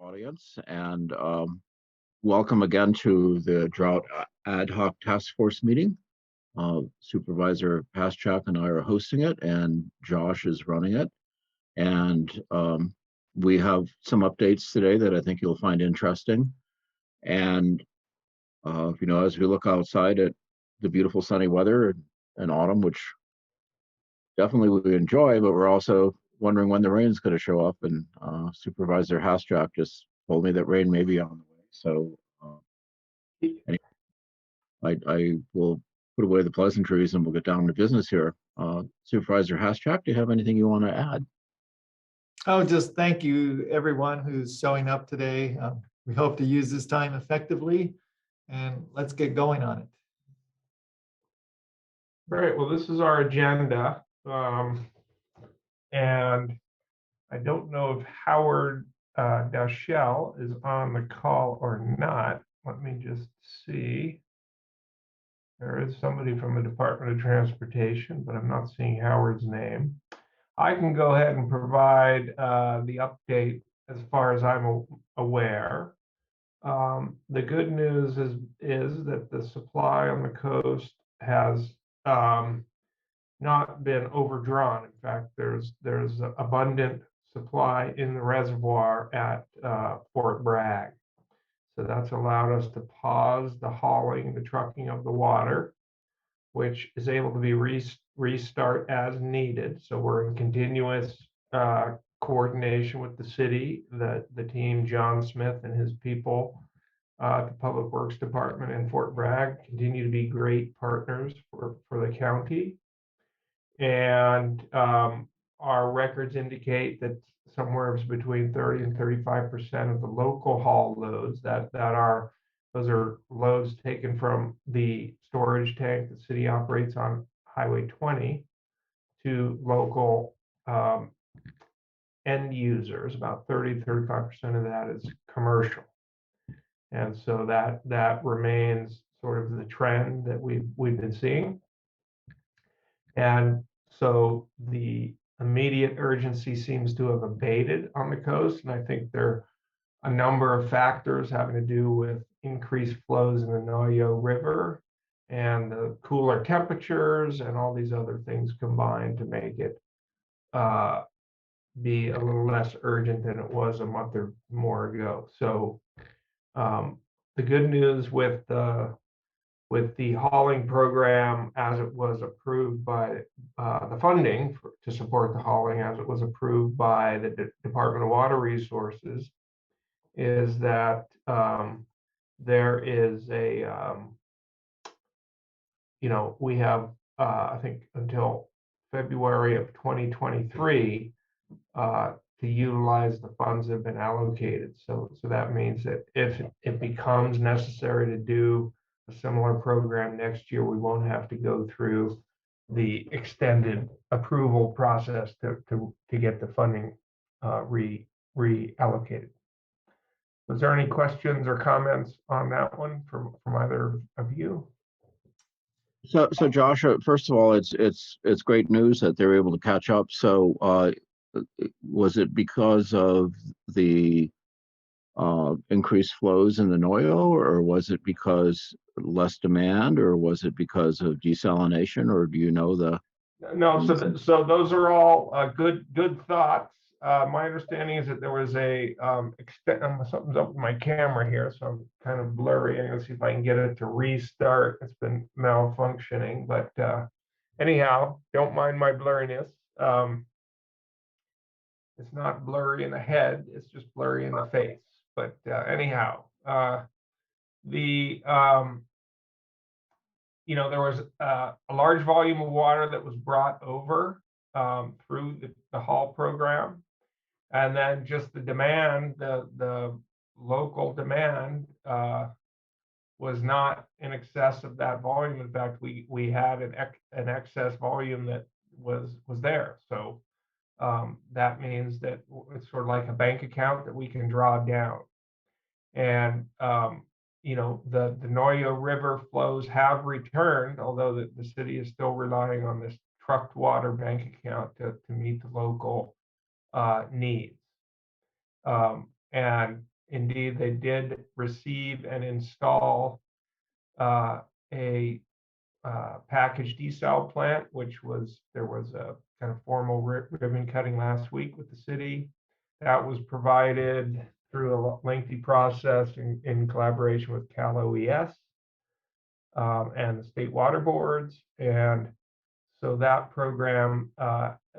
audience, and welcome again to the Drought Ad Hoc Task Force meeting. Supervisor Paschak and I are hosting it, and Josh is running it. And we have some updates today that I think you'll find interesting. And as we look outside at the beautiful sunny weather and autumn, which definitely we enjoy, but we're also wondering when the rain's going to show up. And Supervisor Paschak just told me that rain may be on the way. So anyway, I will put away the pleasantries and we'll get down to business here. Supervisor Paschak, do you have anything you want to add? Oh, just thank you, everyone who's showing up today. We hope to use this time effectively, and let's get going on it. All right, well, this is our agenda. And I don't know if Howard Dashell is on the call or not. Let me just see. There is somebody from the Department of Transportation, but I'm not seeing Howard's name. I can go ahead and provide the update as far as I'm aware. The good news is that the supply on the coast has not been overdrawn. In fact, there's abundant supply in the reservoir at Fort Bragg. So that's allowed us to pause the hauling, the trucking of the water, which is able to be restart as needed. So we're in continuous coordination with the city, the team, John Smith and his people, the Public Works Department in Fort Bragg continue to be great partners for the county. And our records indicate that somewhere between 30 and 35% of the local haul loads those are loads taken from the storage tank the city operates on Highway 20 to local end users. About 30 to 35% of that is commercial. And so that remains sort of the trend that we've been seeing. And so the immediate urgency seems to have abated on the coast. And I think there are a number of factors having to do with increased flows in the Noyo River and the cooler temperatures and all these other things combined to make it be a little less urgent than it was a month or more ago. So the good news with the hauling program as it was approved by the funding to support the hauling as it was approved by the Department of Water Resources is that there is we have, I think, until February of 2023 to utilize the funds that have been allocated. So that means that if it becomes necessary to do a similar program next year, we won't have to go through the extended approval process to get the funding reallocated. Was there any questions or comments on that one from either of you? So Josh, first of all, it's great news that they're able to catch up. So was it because of the increased flows in the Noyo, or was it because less demand, or was it because of desalination, or do you know the? No, so those are all good thoughts. My understanding is that there was something's up with my camera here, so I'm kind of blurry. I'm gonna see if I can get it to restart. It's been malfunctioning, but anyhow, don't mind my blurriness. It's not blurry in the head; it's just blurry in the face. But anyhow, there was a large volume of water that was brought over through the haul program. And then just the demand, the local demand was not in excess of that volume. In fact, we had an excess volume that was there. So that means that it's sort of like a bank account that we can draw down. And the Noyo River flows have returned, although the city is still relying on this trucked water bank account to meet the local needs. And indeed, they did receive and install a package desal plant, there was a kind of formal ribbon cutting last week with the city. That was provided through a lengthy process in collaboration with Cal OES and the state water boards. And so that program,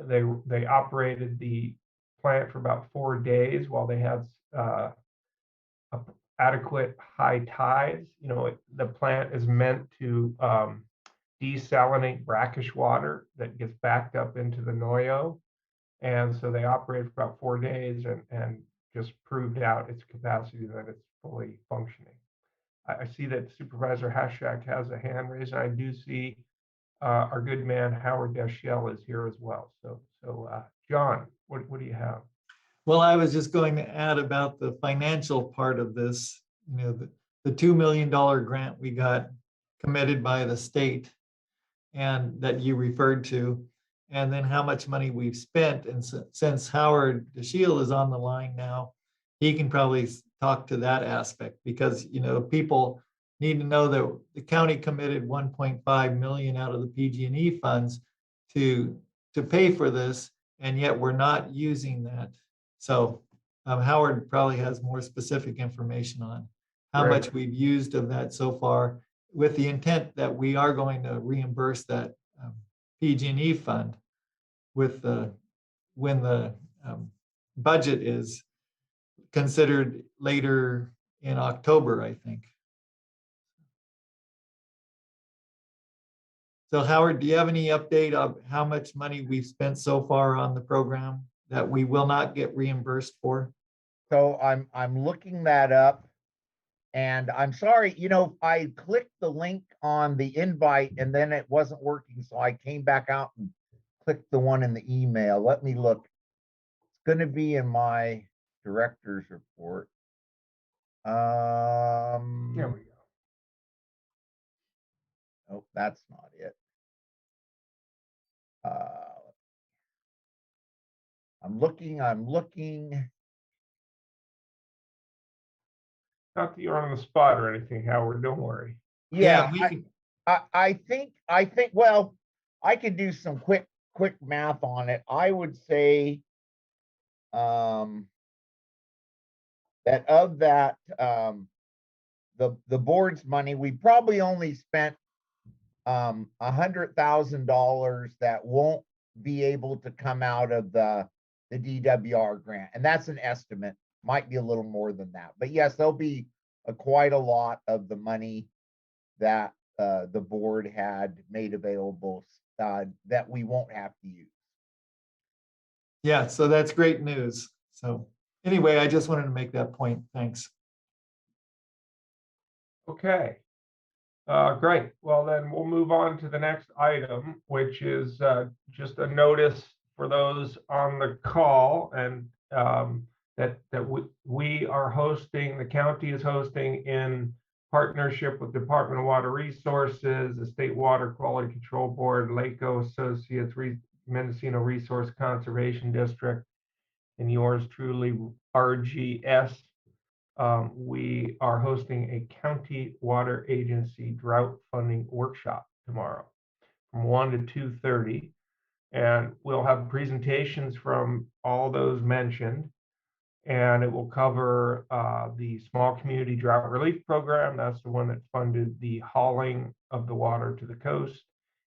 they operated the plant for about 4 days while they had adequate high tides. You know, the plant is meant to desalinate brackish water that gets backed up into the Noyo. And so they operated for about 4 days and just proved out its capacity that it's fully functioning. I see that Supervisor Hashak has a hand raised. I do see our good man Howard Deschel is here as well. So John, what do you have? Well, I was just going to add about the financial part of this. You know, the $2 million grant we got committed by the state and that you referred to, and then how much money we've spent. And since Howard Deschel is on the line now, he can probably talk to that aspect, because, you know, people need to know that the county committed 1.5 million out of the PG&E funds to pay for this, and yet we're not using that. So Howard probably has more specific information on how much we've used of that so far, with the intent that we are going to reimburse that PG&E fund with when the budget is considered later in October, I think. So Howard, do you have any update of how much money we've spent so far on the program that we will not get reimbursed for? So I'm looking that up, and I'm sorry, you know, I clicked the link on the invite and then it wasn't working, so I came back out and clicked the one in the email. Let me look. It's going to be in my director's report. There we go. Oh, that's not it. I'm looking. Not that you're on the spot or anything, Howard, don't worry. Yeah, we can. I think, well, I could do some quick math on it. I would say that of that, the board's money, we probably only spent $100,000 that won't be able to come out of the DWR grant. And that's an estimate, might be a little more than that. But yes, there'll be quite a lot of the money that the board had made available that we won't have to use. Yeah, so that's great news. So anyway, I just wanted to make that point. Thanks. Okay. Great. Well, then we'll move on to the next item, which is just a notice for those on the call, and that we are hosting, the county is hosting in partnership with Department of Water Resources, the State Water Quality Control Board, LACO Associates, Mendocino Resource Conservation District, and yours truly, RGS. We are hosting a county water agency drought funding workshop tomorrow from 1 to 2:30. And we'll have presentations from all those mentioned. And it will cover the Small Community Drought Relief Program. That's the one that funded the hauling of the water to the coast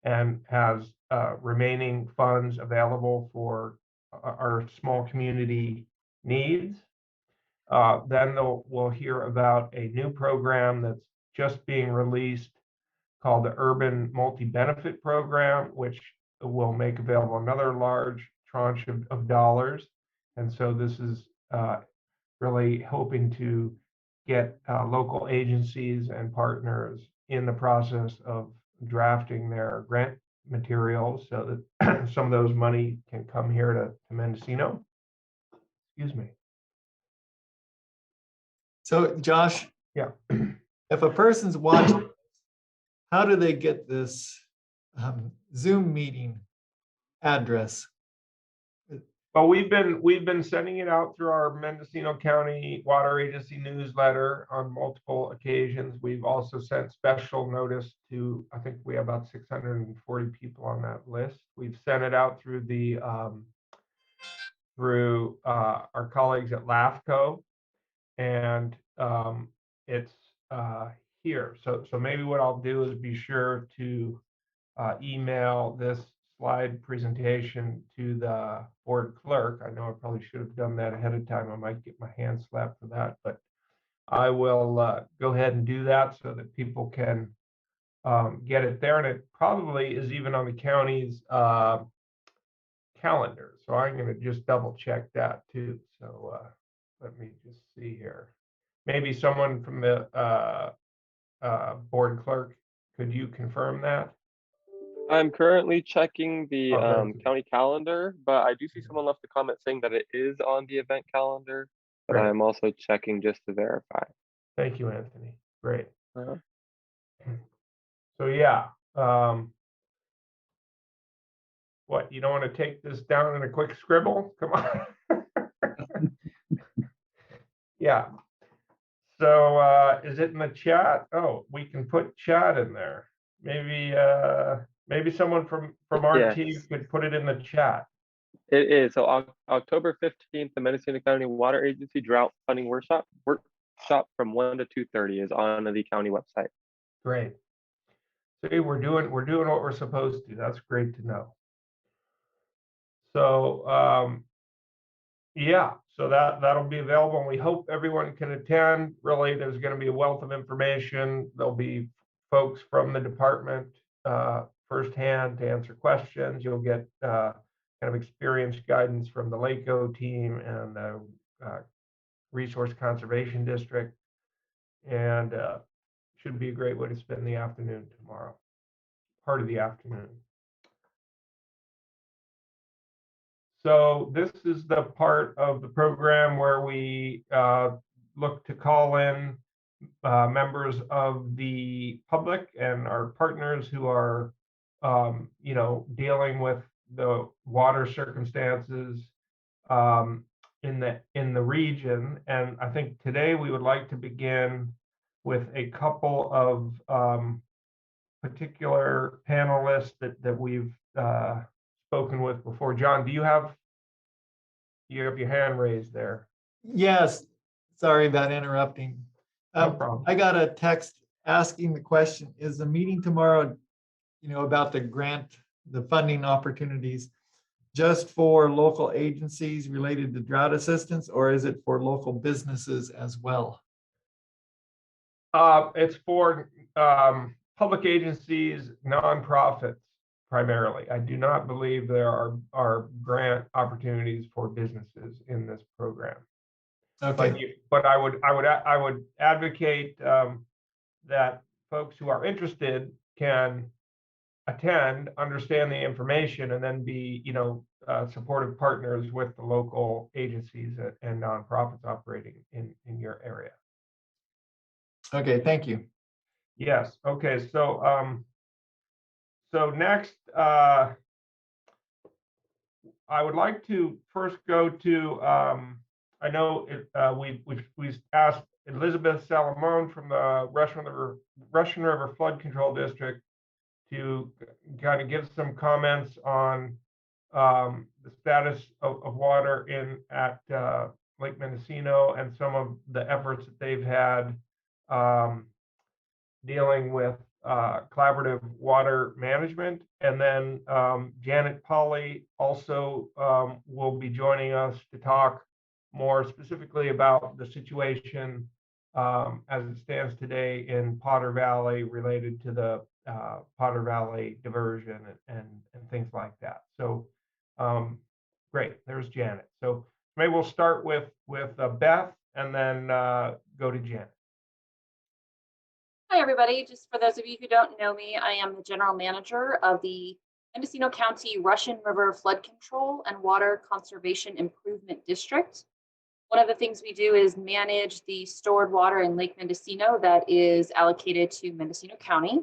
and has remaining funds available for our small community needs. Then we'll hear about a new program that's just being released called the Urban Multi-Benefit Program, which will make available another large tranche of dollars. And so this is really hoping to get local agencies and partners in the process of drafting their grant materials so that some of those money can come here to Mendocino. Excuse me. So Josh, Yeah. if a person's watching, how do they get this Zoom meeting address? Well, we've been sending it out through our Mendocino County Water Agency newsletter on multiple occasions. We've also sent special notice to, I think we have about 640 people on that list. We've sent it out through the our colleagues at LAFCO, and it's here. So maybe what I'll do is be sure to email this slide presentation to the board clerk. I know I probably should have done that ahead of time. I might get my hand slapped for that, but I will go ahead and do that so that people can get it there. And it probably is even on the county's calendar. So I'm going to just double check that too. So let me just see here. Maybe someone from the board clerk, could you confirm that? I'm currently checking the Oh, county calendar, but I do see someone left a comment saying that it is on the event calendar, but Great. I'm also checking just to verify. Thank you, Anthony. Great. Uh-huh. So yeah, what, you don't want to take this down in a quick scribble? Come on. Yeah. So is it in the chat? Oh, we can put chat in there. Maybe someone from our team Yes, could put it in the chat. it is. So October 15th, the Mendocino County Water Agency Drought Funding Workshop from 1 to 2:30 is on the county website. Great. See, we're doing what we're supposed to. That's great to know. So yeah, so that'll be available, and we hope everyone can attend. Really, there's going to be a wealth of information. There'll be folks from the department firsthand to answer questions. You'll get kind of experienced guidance from the LACO team and the Resource Conservation District, and should be a great way to spend the afternoon tomorrow, part of the afternoon. So this is the part of the program where we look to call in members of the public and our partners who are, dealing with the water circumstances in the region. And I think today we would like to begin with a couple of particular panelists that we've spoken with before. John, do you have your hand raised there? Yes, sorry about interrupting. No problem. I got a text asking the question, is the meeting tomorrow, about the grant, the funding opportunities, just for local agencies related to drought assistance, or is it for local businesses as well? It's for public agencies, nonprofits primarily. I do not believe there are grant opportunities for businesses in this program. Okay. But I would advocate that folks who are interested can attend, understand the information, and then be supportive partners with the local agencies and nonprofits operating in your area. Okay, thank you. Yes. Okay. So so next, I would like to first go to I know we've asked Elizabeth Salomon from the Russian River Flood Control District to kind of give some comments on the status of water at Lake Mendocino and some of the efforts that they've had dealing with collaborative water management. And then Janet Polly also will be joining us to talk more specifically about the situation as it stands today in Potter Valley related to the Potter Valley diversion and things like that. So great, there's Janet. So maybe we'll start with Beth and then go to Janet. Hi, everybody. Just for those of you who don't know me, I am the general manager of the Mendocino County Russian River Flood Control and Water Conservation Improvement District. One of the things we do is manage the stored water in Lake Mendocino that is allocated to Mendocino County.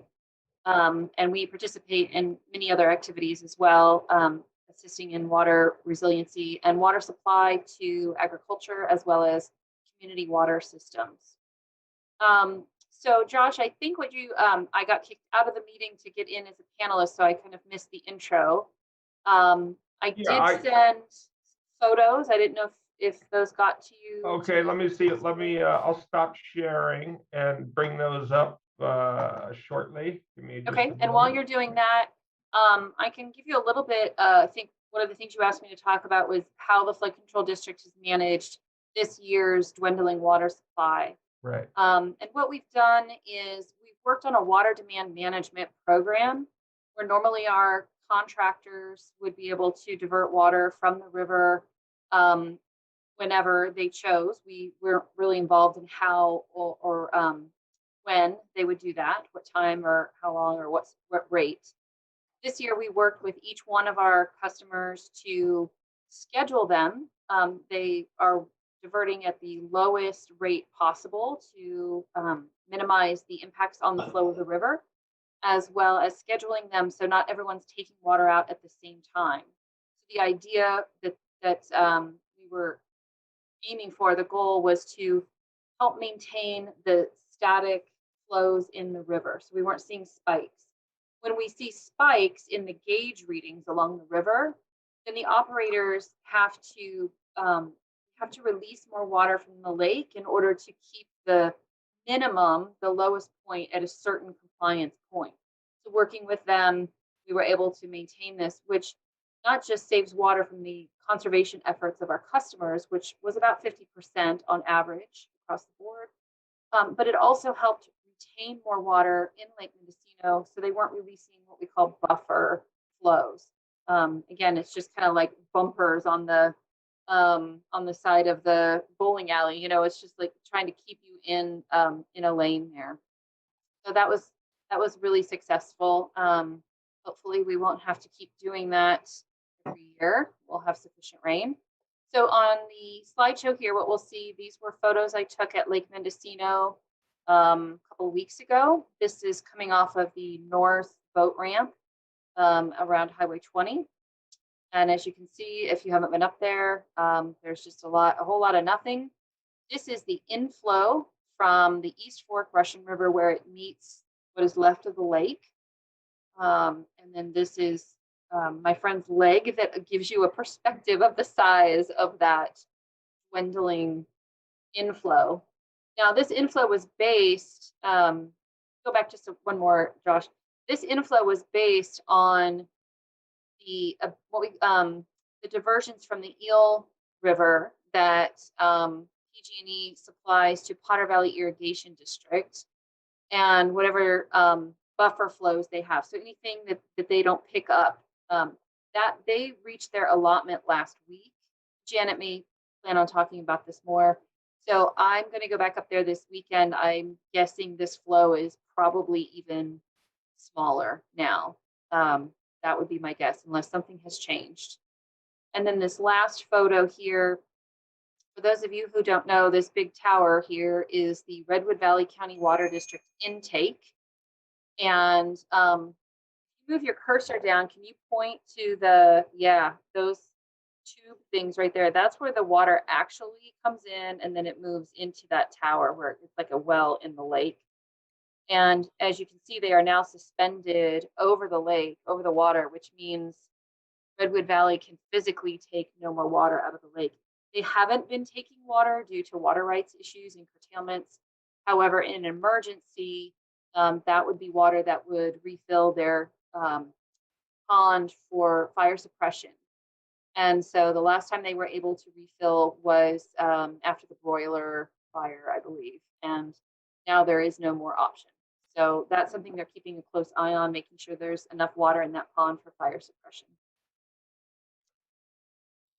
And we participate in many other activities as well, assisting in water resiliency and water supply to agriculture as well as community water systems. So Josh, I think what you, I got kicked out of the meeting to get in as a panelist, so I kind of missed the intro. I did send photos. I didn't know if those got to you. Okay, let me see. I'll stop sharing and bring those up shortly. Give me just Okay, a and while moment. you're doing that, I can give you a little bit, I think one of the things you asked me to talk about was how the flood control district has managed this year's dwindling water supply. Right. And what we've done is we've worked on a water demand management program where normally our contractors would be able to divert water from the river whenever they chose. We weren't really involved in how or when they would do that, what time or how long or what rate. This year we worked with each one of our customers to schedule them. They are diverting at the lowest rate possible to minimize the impacts on the flow of the river, as well as scheduling them so not everyone's taking water out at the same time. So the idea that we were aiming for, the goal was to help maintain the static flows in the river. So we weren't seeing spikes. When we see spikes in the gauge readings along the river, then the operators have to release more water from the lake in order to keep the minimum, the lowest point, at a certain compliance point. So working with them, we were able to maintain this, which not just saves water from the conservation efforts of our customers, which was about 50% on average across the board, but it also helped retain more water in Lake Mendocino, so they weren't releasing what we call buffer flows. Again, it's just kind of like bumpers on the side of the bowling alley. You know, it's just like trying to keep you in a lane there. So that was really successful. Hopefully, we won't have to keep doing that every year. We'll have sufficient rain. So on the slideshow here, what we'll see, these were photos I took at Lake Mendocino a couple of weeks ago. This is coming off of the north boat ramp around Highway 20. And as you can see, if you haven't been up there, there's just a whole lot of nothing. This is the inflow from the East Fork Russian River where it meets what is left of the lake. And then this is my friend's leg that gives you a perspective of the size of that dwindling inflow. Now, this inflow was based, go back just one more, Josh. This inflow was based on the diversions from the Eel River that PG&E supplies to Potter Valley Irrigation District, and whatever buffer flows they have. So anything that they don't pick up, that they reached their allotment last week. Janet may plan on talking about this more. So I'm going to go back up there this weekend. I'm guessing this flow is probably even smaller now. That would be my guess, unless something has changed. And then this last photo here, for those of you who don't know, this big tower here is the Redwood Valley County Water District intake. And move your cursor down, can you point to those tube things right there? That's where the water actually comes in, and then it moves into that tower where it's like a well in the lake. And as you can see, they are now suspended over the lake, over the water, which means Redwood Valley can physically take no more water out of the lake. They haven't been taking water due to water rights issues and curtailments. However, in an emergency, that would be water that would refill their pond for fire suppression. And so the last time they were able to refill was after the broiler fire, I believe. And now there is no more option. So that's something they're keeping a close eye on, making sure there's enough water in that pond for fire suppression.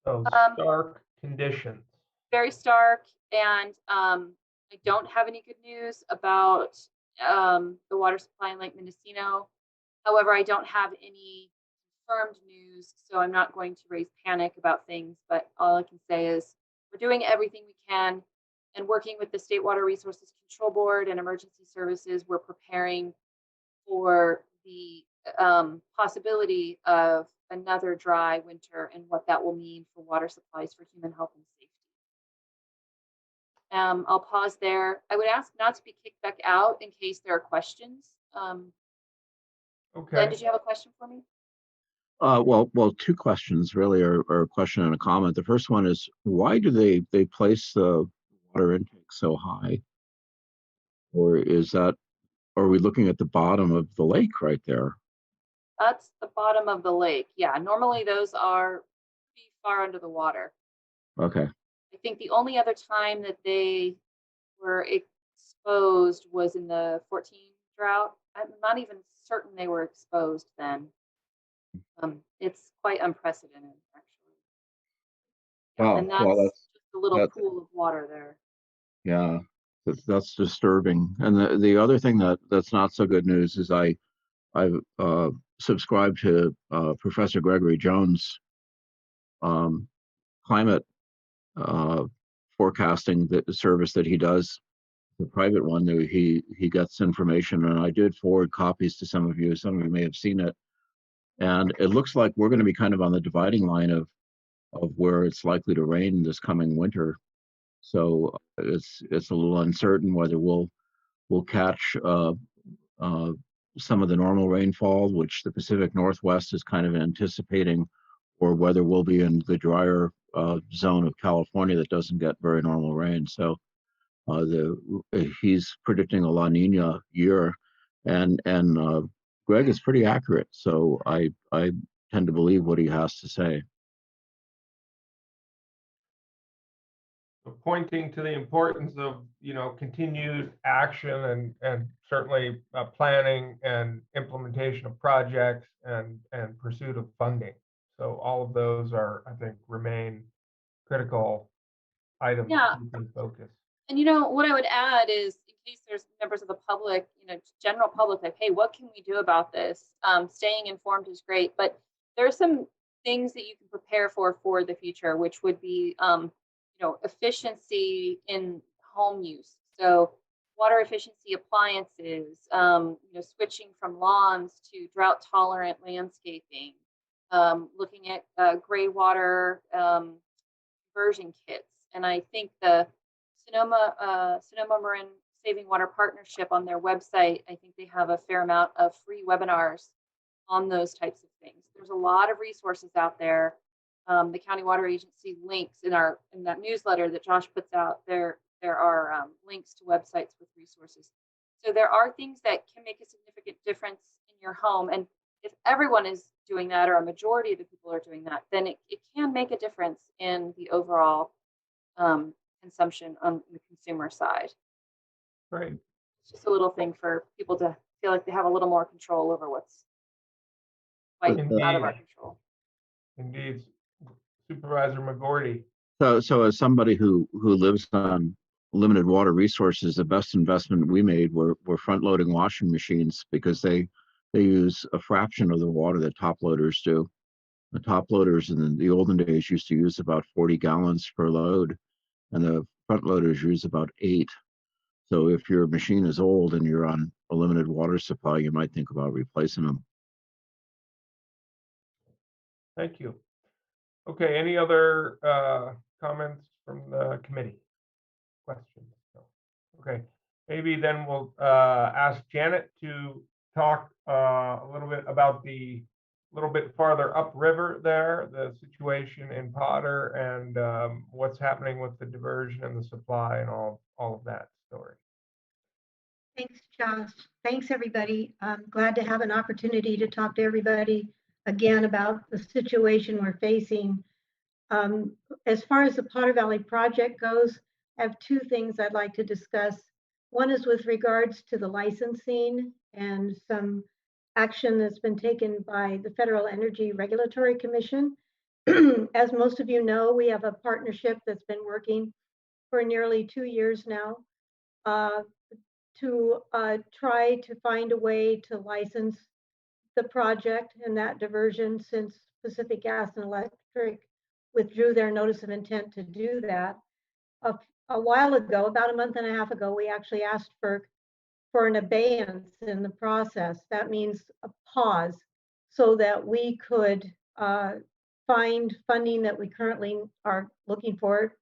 So stark conditions. Very stark. And I don't have any good news about the water supply in Lake Mendocino. However, I don't have any confirmed news, so I'm not going to raise panic about things, but all I can say is we're doing everything we can, and working with the State Water Resources Control Board and emergency services, we're preparing for the possibility of another dry winter and what that will mean for water supplies for human health and safety. I'll pause there. I would ask not to be kicked back out in case there are questions. Ben, Okay. did you have a question for me? Well, two questions really, or a question and a comment. The first one is, why do they place the water intake so high? Or are we looking at the bottom of the lake right there? That's the bottom of the lake. Yeah, normally those are pretty far under the water. Okay. I think the only other time that they were exposed was in the 14 drought. I'm not even certain they were exposed then. It's quite unprecedented, actually. Yeah, Wow. and Well, that's just a little that's pool of water there. yeah, that's disturbing. And the other thing that's not so good news is I subscribe to Professor Gregory Jones' um, climate uh, forecasting service that he does, the private one. That he gets information, and I did forward copies to some of you. Some of you may have seen it, and it looks like we're going to be kind of on the dividing line of where it's likely to rain this coming winter. So it's a little uncertain whether we'll catch uh, some of the normal rainfall, which the Pacific Northwest is kind of anticipating, or whether we'll be in the drier zone of California that doesn't get very normal rain. So he's predicting a La Nina year, and Greg is pretty accurate. So I tend to believe what he has to say. So pointing to the importance of, continued action and certainly planning and implementation of projects and pursuit of funding. So all of those are, I think, remain critical items Yeah. to keep in focus. And what I would add is, in case there's members of the public, general public, like, hey, what can we do about this? Staying informed is great, but there are some things that you can prepare for the future, which would be, efficiency in home use. So water efficiency appliances, switching from lawns to drought tolerant landscaping, looking at gray water conversion kits. And I think the Sonoma Marin Saving Water Partnership on their website, I think they have a fair amount of free webinars on those types of things. There's a lot of resources out there. The County Water Agency links in that newsletter that Josh puts out. There are links to websites with resources. So there are things that can make a significant difference in your home. And if everyone is doing that, or a majority of the people are doing that, then it can make a difference in the overall consumption on the consumer side. Great. It's just a little thing for people to feel like they have a little more control over what's quite out of our control. Indeed. Supervisor McGordy. So as somebody who lives on limited water resources, the best investment we made were front loading washing machines, because they use a fraction of the water that top loaders do. The top loaders in the olden days used to use about 40 gallons per load, and the front loaders use about 8. So if your machine is old and you're on a limited water supply, you might think about replacing them. Thank you. Okay, any other comments from the committee? Questions? No. Okay, maybe then we'll ask Janet to talk a little bit about the little bit farther upriver there, the situation in Potter, and what's happening with the diversion and the supply and all of that story. Thanks, Josh. Thanks, everybody. I'm glad to have an opportunity to talk to everybody again about the situation we're facing. As far as the Potter Valley project goes, I have 2 things I'd like to discuss. One is with regards to the licensing and some action that's been taken by the Federal Energy Regulatory Commission. As most of you know, we have a partnership that's been working for nearly 2 years now to try to find a way to license the project and that diversion, since Pacific Gas and Electric withdrew their notice of intent to do that. A while ago, about a month and a half ago, we actually asked for an abeyance in the process. That means a pause, so that we could find funding that we currently are looking for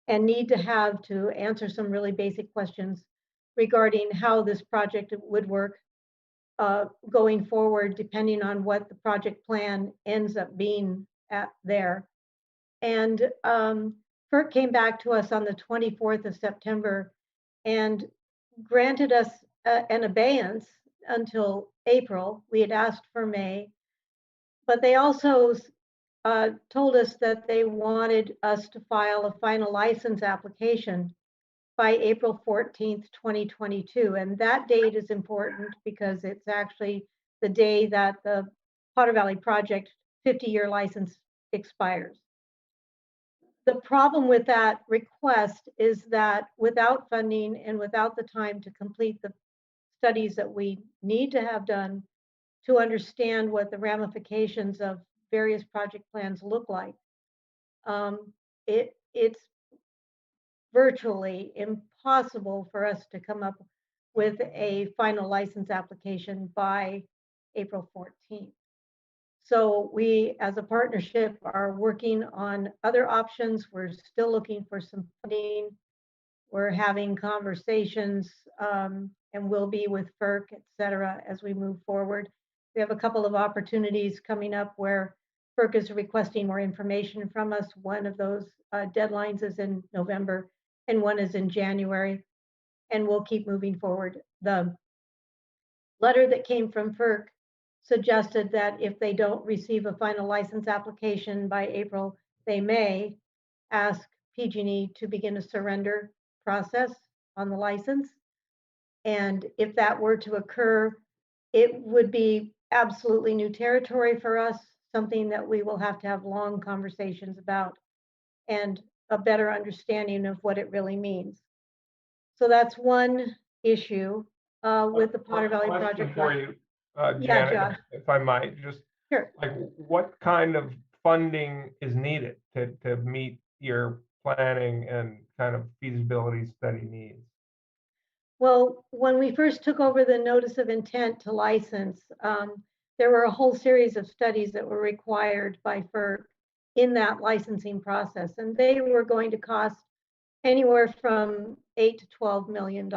and need to have to answer some really basic questions regarding how this project would work going forward, depending on what the project plan ends up being at there. And FERC came back to us on the 24th of September and granted us an abeyance until April. We had asked for May, but they also told us that they wanted us to file a final license application by April 14th, 2022. And that date is important because it's actually the day that the Potter Valley Project 50-year license expires. The problem with that request is that without funding and without the time to complete the studies that we need to have done to understand what the ramifications of various project plans look like, it's virtually impossible for us to come up with a final license application by April 14th. So we, as a partnership, are working on other options. We're still looking for some funding. We're having conversations and we'll be with FERC, et cetera, as we move forward. We have a couple of opportunities coming up where FERC is requesting more information from us. One of those deadlines is in November and one is in January, and we'll keep moving forward. The letter that came from FERC suggested that if they don't receive a final license application by April, they may ask PG&E to begin a surrender process on the license. And if that were to occur, it would be absolutely new territory for us, something that we will have to have long conversations about and a better understanding of what it really means. So that's one issue with the Potter Valley Question project. for you, Yeah, Janet, Josh. if I might, just Sure. like what kind of funding is needed to meet your planning and kind of feasibility study needs? Well, when we first took over the notice of intent to license, there were a whole series of studies that were required by FERC in that licensing process, and they were going to cost anywhere from $8 to $12 million.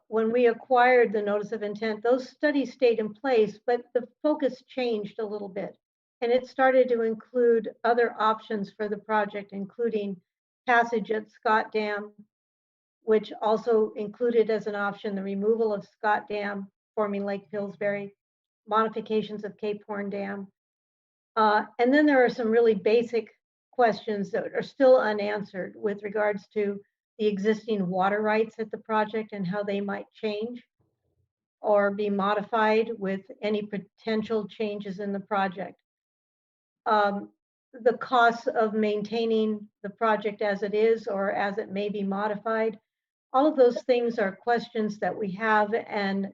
When we acquired the notice of intent, those studies stayed in place, but the focus changed a little bit. And it started to include other options for the project, including passage at Scott Dam, which also included as an option the removal of Scott Dam, forming Lake Pillsbury, modifications of Cape Horn Dam. And then there are some really basic questions that are still unanswered with regards to the existing water rights at the project and how they might change or be modified with any potential changes in the project. The costs of maintaining the project as it is or as it may be modified. All of those things are questions that we have, and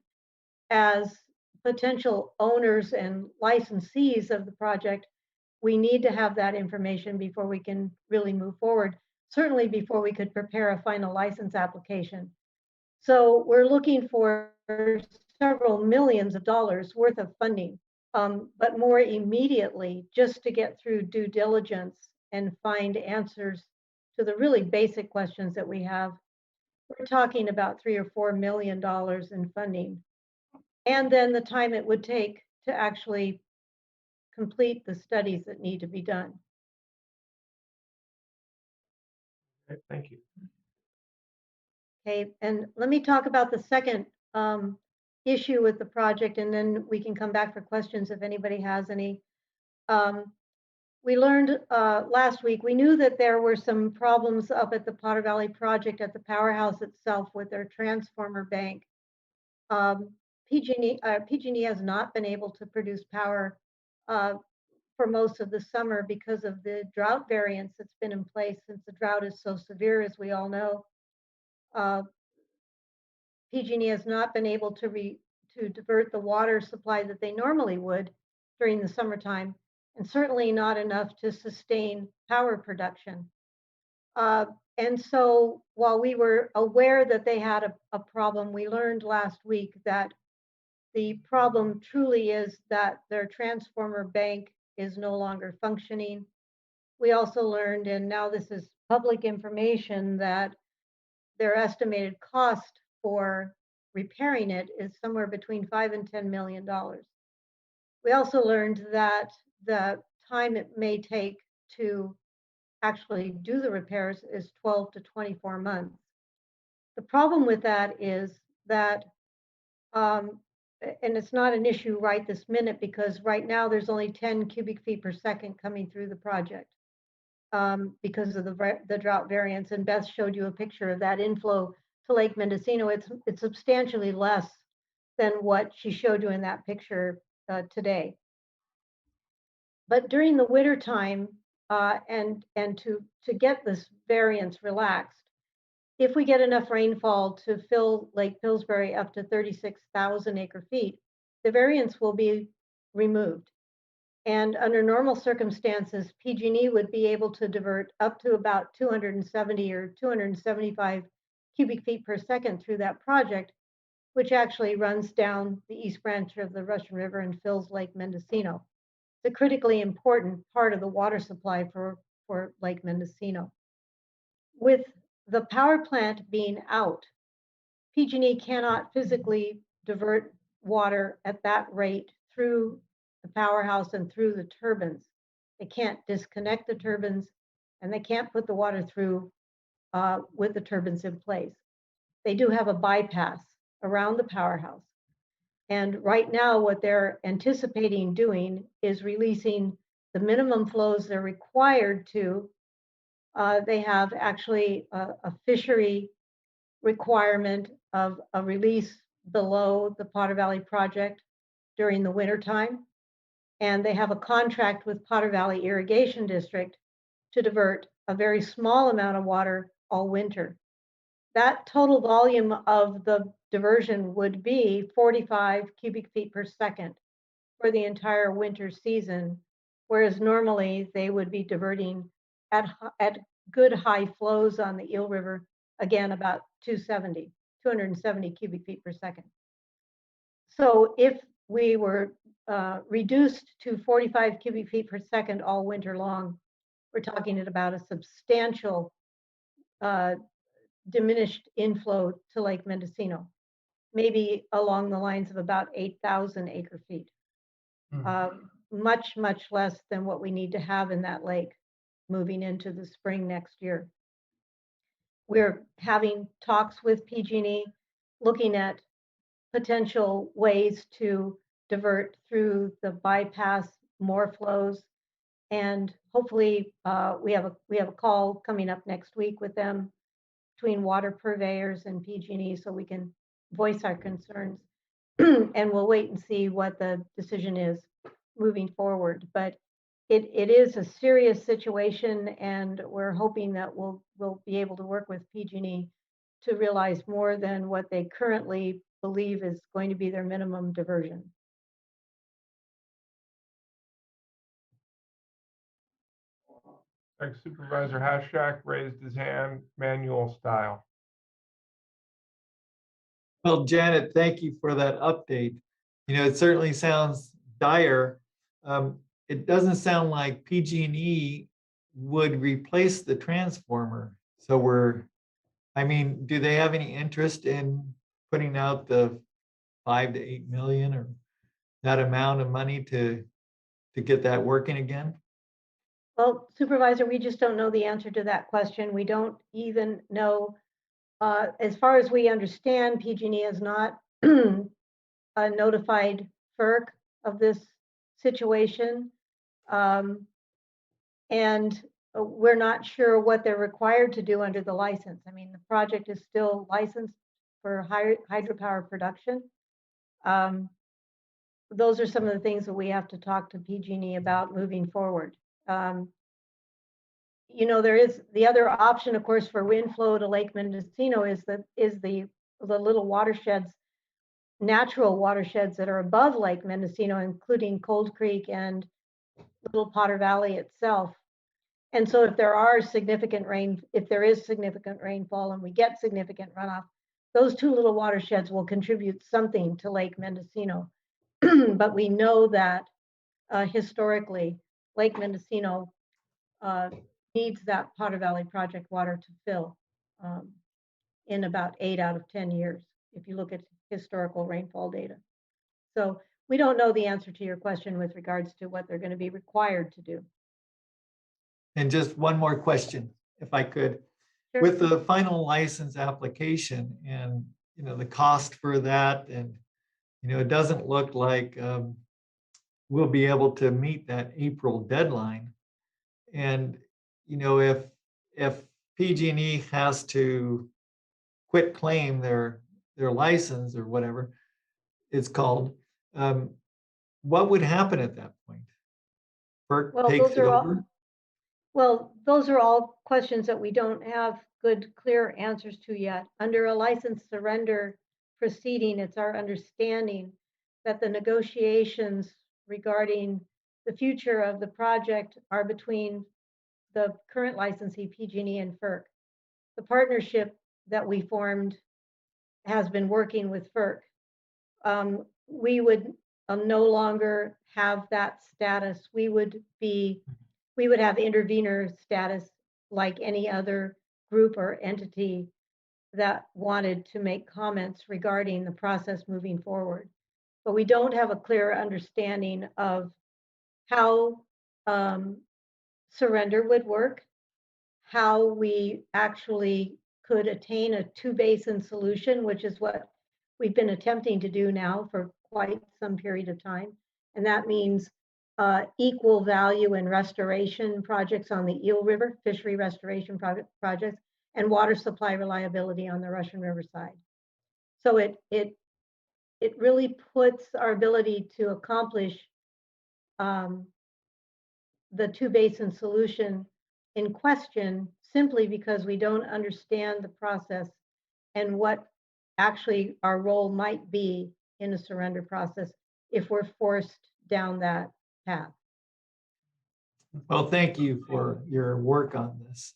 as potential owners and licensees of the project, we need to have that information before we can really move forward, certainly before we could prepare a final license application. So we're looking for several millions of dollars worth of funding, but more immediately just to get through due diligence and find answers to the really basic questions that we have. We're talking about $3 or $4 million in funding. And then the time it would take to actually complete the studies that need to be done. Okay, thank you. Okay, and let me talk about the second issue with the project, and then we can come back for questions if anybody has any. We learned last week, we knew that there were some problems up at the Potter Valley project at the powerhouse itself with their transformer bank. PG&E has not been able to produce power for most of the summer because of the drought variance that's been in place since the drought is so severe, as we all know. PG&E has not been able to divert the water supply that they normally would during the summertime, and certainly not enough to sustain power production. And so while we were aware that they had a problem, we learned last week that the problem truly is that their transformer bank is no longer functioning. We also learned, and now this is public information, that their estimated cost for repairing it is somewhere between $5 and $10 million. We also learned that the time it may take to actually do the repairs is 12 to 24 months. The problem with that is that, and it's not an issue right this minute because right now there's only 10 cubic feet per second coming through the project because of the drought variance. And Beth showed you a picture of that inflow to Lake Mendocino. It's substantially less than what she showed you in that picture today. But during the winter time, and to get this variance relaxed, if we get enough rainfall to fill Lake Pillsbury up to 36,000 acre feet, the variance will be removed. And under normal circumstances, PG&E would be able to divert up to about 270 or 275 cubic feet per second through that project, which actually runs down the east branch of the Russian River and fills Lake Mendocino. It's a critically important part of the water supply for Lake Mendocino. With the power plant being out, PG&E cannot physically divert water at that rate through the powerhouse and through the turbines. They can't disconnect the turbines and they can't put the water through with the turbines in place. They do have a bypass around the powerhouse. And right now, what they're anticipating doing is releasing the minimum flows they're required to. They have actually a fishery requirement of a release below the Potter Valley project during the winter time. And they have a contract with Potter Valley Irrigation District to divert a very small amount of water all winter. That total volume of the diversion would be 45 cubic feet per second for the entire winter season, whereas normally they would be diverting at good high flows on the Eel River, again, about 270 cubic feet per second. So if we were reduced to 45 cubic feet per second all winter long, we're talking about a substantial diminished inflow to Lake Mendocino, maybe along the lines of about 8,000 acre feet. Much, much less than what we need to have in that lake moving into the spring next year. We're having talks with PG&E, looking at potential ways to divert through the bypass more flows, and hopefully we have a call coming up next week with them between water purveyors and PG&E so we can voice our concerns. And we'll wait and see what the decision is moving forward. But it is a serious situation, and we're hoping that we'll be able to work with PG&E to realize more than what they currently believe is going to be their minimum diversion. Thanks, Supervisor Hashak raised his hand, manual style. Well, Janet, thank you for that update. You know, it certainly sounds dire. It doesn't sound like PG&E would replace the transformer. So I mean, do they have any interest in putting out the 5 to 8 million or that amount of money to get that working again? Well, Supervisor, we just don't know the answer to that question. We don't even know, as far as we understand, PG&E has not notified FERC of this situation. And we're not sure what they're required to do under the license. I mean, the project is still licensed for hydropower production. Those are some of the things that we have to talk to PG&E about moving forward. You know, there is the other option, of course, for wind flow to Lake Mendocino is the little watersheds, natural watersheds that are above Lake Mendocino, including Cold Creek and Little Potter Valley itself. And so if there is significant rainfall and we get significant runoff, those two little watersheds will contribute something to Lake Mendocino. But we know that historically, Lake Mendocino needs that Potter Valley Project water to fill in about 8 out of 10 years, if you look at historical rainfall data. So we don't know the answer to your question with regards to what they're going to be required to do. And just one more question, if I could. Sure. With the final license application and, the cost for that, and, it doesn't look like we'll be able to meet that April deadline. And, if PG&E has to quit claim their license or whatever it's called, what would happen at that point? FERC Well, takes those it are all, over? well, those are all questions that we don't have good, clear answers to yet. Under a license surrender proceeding, it's our understanding that the negotiations regarding the future of the project are between the current licensee, PG&E, and FERC. The partnership that we formed has been working with FERC. We would no longer have that status. We would have intervener status like any other group or entity that wanted to make comments regarding the process moving forward. But we don't have a clear understanding of how surrender would work, how we actually could attain a two-basin solution, which is what we've been attempting to do now for quite some period of time. And that means equal value and restoration projects on the Eel River, fishery restoration projects, and water supply reliability on the Russian River side. So it really puts our ability to accomplish the two-basin solution in question simply because we don't understand the process and what actually our role might be in a surrender process if we're forced down that path. Well, thank you for your work on this.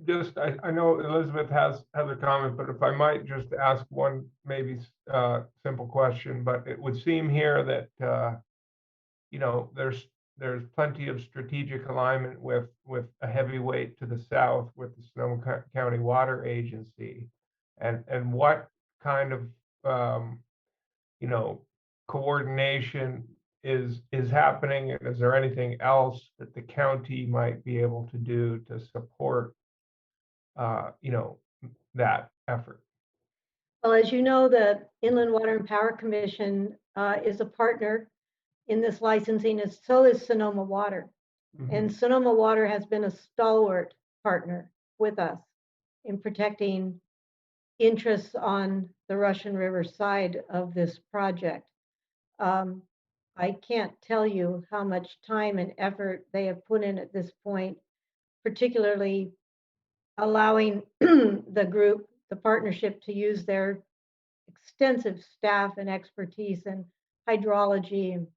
Just, I know Elizabeth has a comment, but if I might just ask one maybe simple question, but it would seem here that, there's plenty of strategic alignment with a heavyweight to the south with the Sonoma County Water Agency, and what kind of coordination is happening, and is there anything else that the county might be able to do to support that effort? Well, as you know, the Inland Water and Power Commission is a partner in this licensing, and so is Sonoma Water. Mhm. And Sonoma Water has been a stalwart partner with us in protecting interests on the Russian River side of this project. I can't tell you how much time and effort they have put in at this point, particularly allowing the partnership, to use their extensive staff and expertise in hydrology and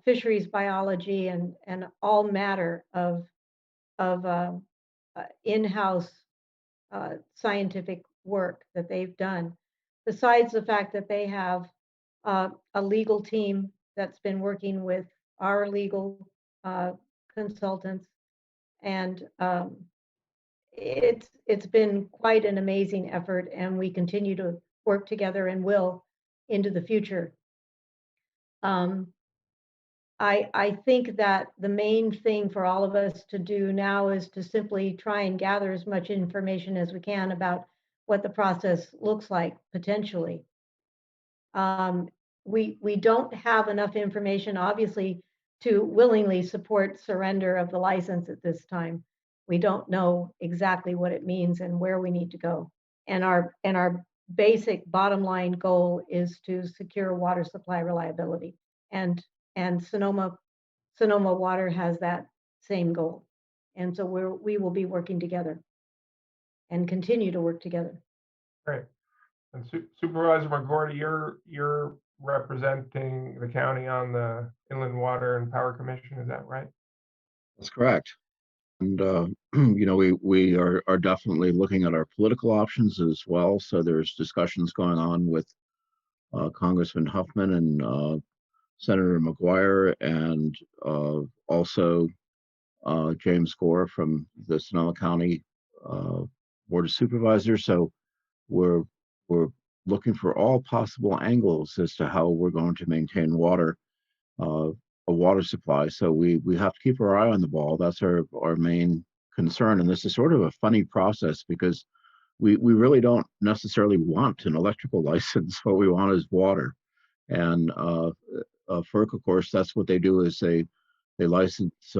fisheries biology and all matter of in-house scientific work that they've done. Besides the fact that they have a legal team that's been working with our legal consultants, and it's been quite an amazing effort, and we continue to work together and will into the future. I think that the main thing for all of us to do now is to simply try and gather as much information as we can about what the process looks like potentially. We don't have enough information, obviously, to willingly support surrender of the license at this time. We don't know exactly what it means and where we need to go. And our basic bottom line goal is to secure water supply reliability. And Sonoma Water has that same goal. And so we will be working together and continue to work together. Great. And Supervisor McGordy, you're representing the county on the Inland Water and Power Commission, is that right? That's correct. you know, we are definitely looking at our political options as well. So there's discussions going on with Congressman Huffman and Senator McGuire, and also James Gore from the Sonoma County Board of Supervisors. So we're we're looking for all possible angles as to how we're going to maintain water, a water supply. So we have to keep our eye on the ball. That's our main concern. And this is sort of a funny process because we really don't necessarily want an electrical license. What we want is water. And FERC, of course, that's what they do, is they license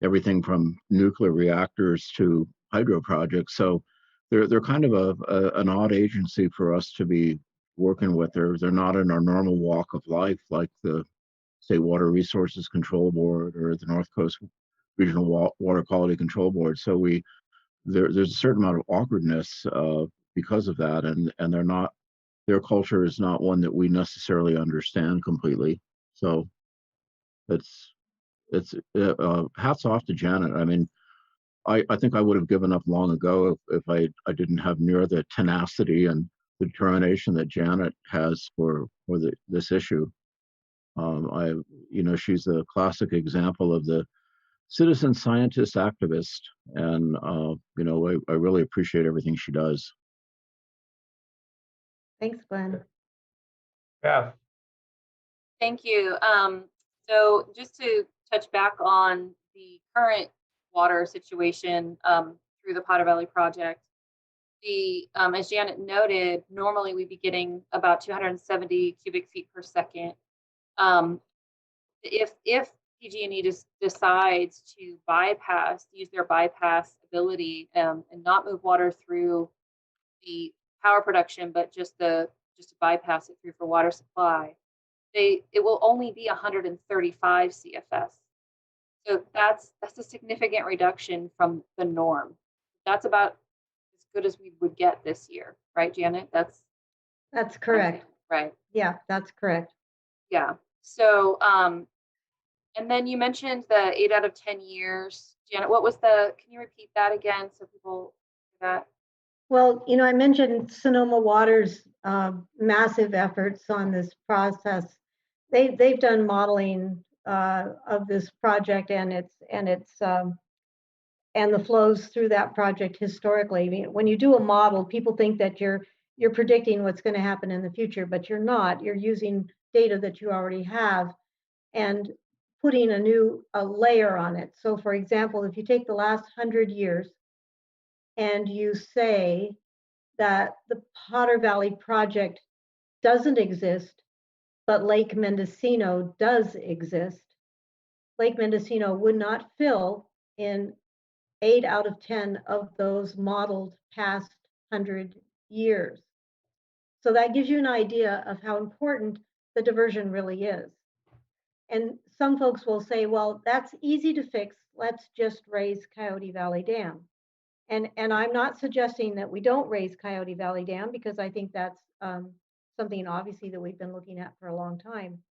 everything from nuclear reactors to hydro projects. So they're kind of an odd agency for us to be working with. They're not in our normal walk of life like the State Water Resources Control Board or the North Coast Regional Water Quality Control Board. So there's a certain amount of awkwardness because of that, and their culture is not one that we necessarily understand completely. So it's hats off to Janet. I mean, I think I would have given up long ago if I didn't have near the tenacity and the determination that Janet has for this issue. You know, she's a classic example of the citizen scientist activist, and you know, I really appreciate everything she does. Thanks, Glenn. Beth, Thank you. So just to touch back on the current water situation through the Potter Valley project, as Janet noted, normally we'd be getting about 270 cubic feet per second. If PG&E decides to use their bypass ability and not move water through the power production, but just to bypass it through for water supply, it will only be 135 CFS. So that's a significant reduction from the norm. That's about as good as we would get this year, right, Janet? That's correct. Right. Yeah, that's correct. Yeah. So, and then you mentioned the 8 out of 10 years. Janet, can you repeat that again so people that? Well, you know, I mentioned Sonoma Water's massive efforts on this process. They've done modeling of this project and the flows through that project historically. I mean, when you do a model, people think that you're predicting what's going to happen in the future, but you're not. You're using data that you already have and putting a layer on it. So for example, if you take the last 100 years and you say that the Potter Valley project doesn't exist, but Lake Mendocino does exist, Lake Mendocino would not fill in 8 out of 10 of those modeled past 100 years. So that gives you an idea of how important the diversion really is. And some folks will say, well, that's easy to fix. Let's just raise Coyote Valley Dam. And I'm not suggesting that we don't raise Coyote Valley Dam, because I think that's something obviously that we've been looking at for a long time.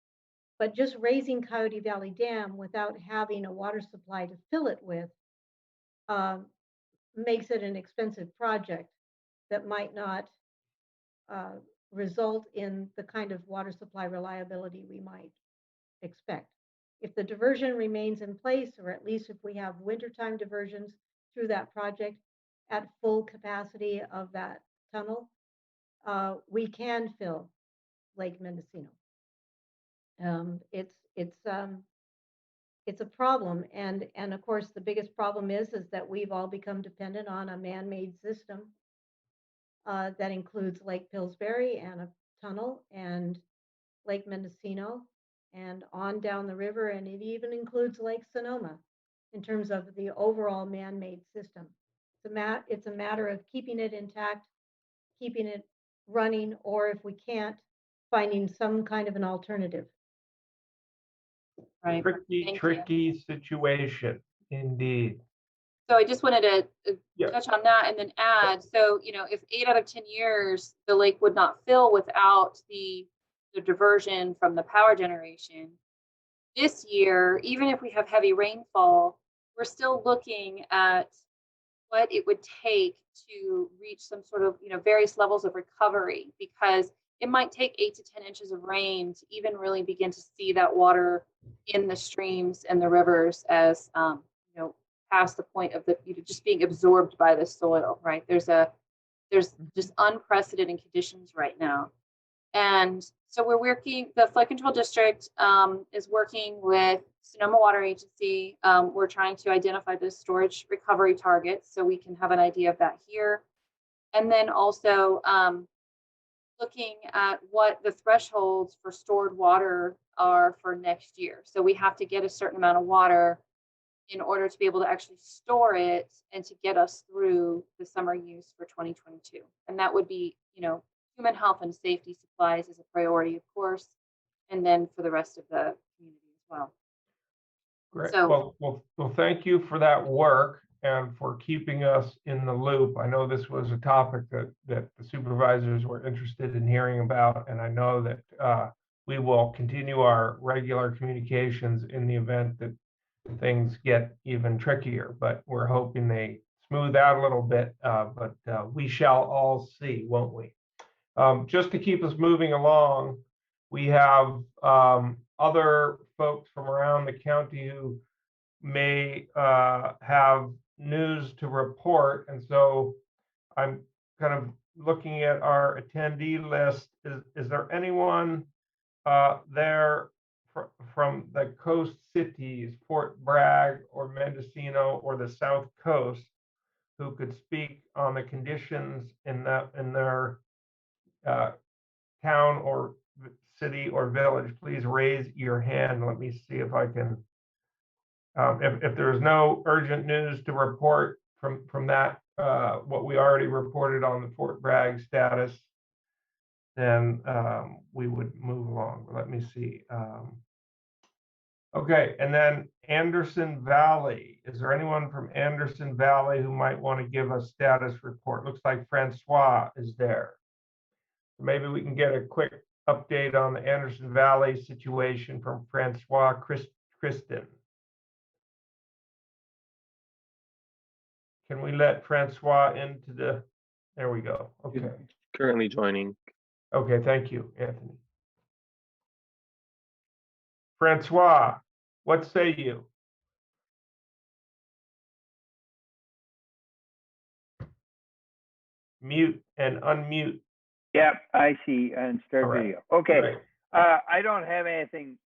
But just raising Coyote Valley Dam without having a water supply to fill it with makes it an expensive project that might not result in the kind of water supply reliability we might expect. If the diversion remains in place, or at least if we have wintertime diversions through that project at full capacity of that tunnel, we can fill Lake Mendocino. It's a problem, and of course the biggest problem is that we've all become dependent on a man-made system that includes Lake Pillsbury and a tunnel and Lake Mendocino and on down the river, and it even includes Lake Sonoma in terms of the overall man-made system. It's a matter of keeping it intact, keeping it running, or if we can't, finding some kind of an alternative. Right. tricky situation indeed. So I just wanted to touch on that and then add, so, you know, if 8 out of 10 years, the lake would not fill without the diversion from the power generation, this year, even if we have heavy rainfall, we're still looking at what it would take to reach some sort of, various levels of recovery, because it might take 8 to 10 inches of rain to even really begin to see that water in the streams and the rivers as, past the point of the, just being absorbed by the soil, right? There's just unprecedented conditions right now. And so the flood control district is working with Sonoma Water Agency. We're trying to identify the storage recovery targets so we can have an idea of that here. And then also looking at what the thresholds for stored water are for next year. So we have to get a certain amount of water in order to be able to actually store it and to get us through the summer use for 2022. And that would be, human health and safety supplies is a priority, of course, and then for the rest of the community as well. Great. So, Well, thank you for that work and for keeping us in the loop. I know this was a topic that the supervisors were interested in hearing about, and I know that we will continue our regular communications in the event that things get even trickier, but we're hoping they smooth out a little bit, but we shall all see, won't we? Just to keep us moving along, we have other folks from around the county who may have news to report. And so I'm kind of looking at our attendee list. Is there anyone there from the coast cities, Fort Bragg or Mendocino or the South Coast, who could speak on the conditions in their town or city or village? Please raise your hand. Let me see if I can. If there's no urgent news to report from that, what we already reported on the Fort Bragg status, then we would move along. Let me see. Okay, and then Anderson Valley. Is there anyone from Anderson Valley who might want to give a status report? Looks like Francois is there. Maybe we can get a quick update on the Anderson Valley situation from Francois Kristen. Can we let Francois into the, there we go. Okay. Currently joining. Okay, thank you, Anthony. Francois, what say you? Mute and unmute. Yep, I see, and start All right. video. Okay, Great. I don't have anything